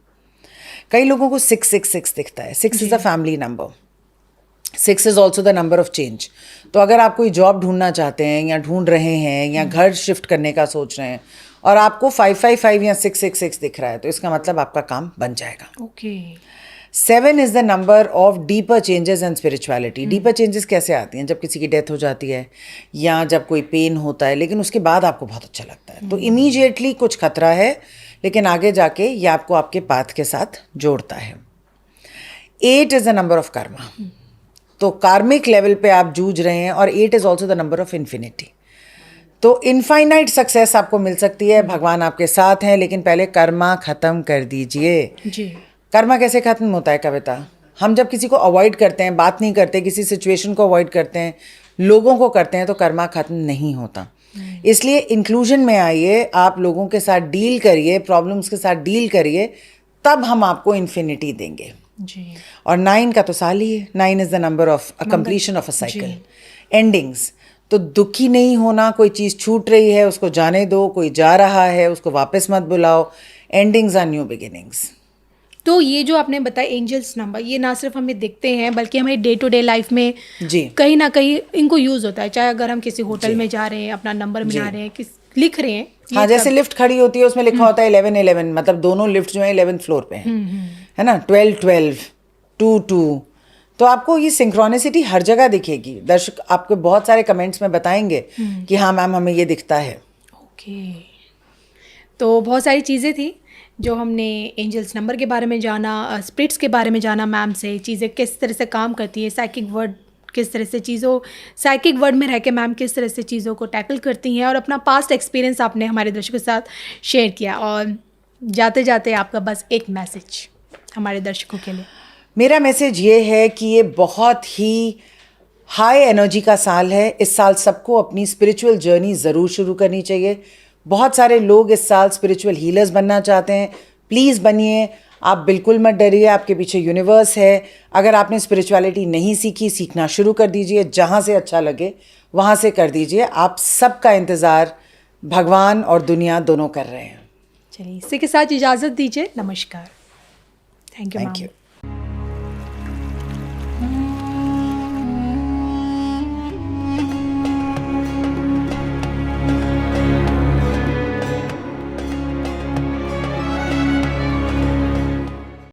कई लोगों को 666 दिखता है। 6 is a family number, 6 is also the number of change. तो अगर आप कोई जॉब ढूंढना चाहते हैं या ढूंढ रहे हैं या घर शिफ्ट करने का सोच रहे हैं और आपको 555 या 666 दिख रहा है, तो इसका मतलब आपका काम बन जाएगा। Okay. 7 is the number of deeper changes and spirituality. Deeper changes कैसे आती हैं? जब किसी की डेथ हो जाती है या जब कोई पेन होता है, लेकिन उसके बाद आपको बहुत अच्छा लगता है, तो इमीडिएटली कुछ खतरा है, लेकिन आगे जाके ये आपको आपके पाथ के साथ जोड़ता है। 8 is the number of Karma. तो कार्मिक लेवल पे आप जूझ रहे हैं और 8 is also the number of infinity. तो इनफाइनाइट सक्सेस आपको मिल सकती है, भगवान आपके साथ हैं, लेकिन पहले कर्मा ख़त्म कर दीजिए। जी। कर्मा कैसे ख़त्म होता है कविता? हम जब किसी को अवॉइड करते हैं, बात नहीं करते, किसी सिचुएशन को अवॉइड करते हैं, लोगों को करते हैं, तो कर्मा ख़त्म नहीं होता। इसलिए इंक्लूजन में आइए, आप लोगों के साथ डील करिए, प्रॉब्लम्स के साथ डील करिए, तब हम आपको इन्फिनिटी देंगे। जी। और 9 का तो साल ही है। 9 is the number of a completion of a cycle, endings. तो दुखी नहीं होना, कोई चीज़ छूट रही है उसको जाने दो, कोई जा रहा है उसको वापस मत बुलाओ। Endings are new beginnings. तो ये जो आपने बताया एंजल्स नंबर, ये ना सिर्फ हमें दिखते हैं बल्कि हमें डे टू डे लाइफ में जी कहीं ना कहीं इनको यूज़ होता है। चाहे अगर हम किसी होटल में जा रहे हैं, अपना नंबर जी। मिला रहे हैं, लिख रहे हैं, हाँ, जैसे लिफ्ट खड़ी होती है उसमें लिखा होता है 1111, मतलब दोनों लिफ्ट जो है 11th फ्लोर पे हैं, है ना। 1212, 22। तो आपको ये सिंक्रोनिसिटी हर जगह दिखेगी। दर्शक आपको बहुत सारे कमेंट्स में बताएंगे कि हाँ मैम हमें ये दिखता है। ओके। तो बहुत सारी चीज़ें थी जो हमने एंजल्स नंबर के बारे में जाना, स्पिरिट्स के बारे में जाना मैम से, चीज़ें किस तरह से काम करती है, साइकिक वर्ड किस तरह से साइकिक वर्ड में रह के मैम किस तरह से चीज़ों को टैकल करती हैं, और अपना पास्ट एक्सपीरियंस आपने हमारे दर्शकों के साथ शेयर किया। और जाते जाते आपका बस एक मैसेज हमारे दर्शकों के लिए। मेरा मैसेज ये है कि ये बहुत ही हाई एनर्जी का साल है। इस साल सबको अपनी स्पिरिचुअल जर्नी ज़रूर शुरू करनी चाहिए। बहुत सारे लोग इस साल स्पिरिचुअल हीलर्स बनना चाहते हैं, प्लीज़ बनिए। आप बिल्कुल मत डरिए, आपके पीछे यूनिवर्स है। अगर आपने स्पिरिचुअलिटी नहीं सीखी, सीखना शुरू कर दीजिए। जहाँ से अच्छा लगे वहाँ से कर दीजिए। आप सबका इंतज़ार भगवान और दुनिया दोनों कर रहे हैं। चलिए इसी के साथ इजाज़त दीजिए। नमस्कार। Thank you thank ma'am. You.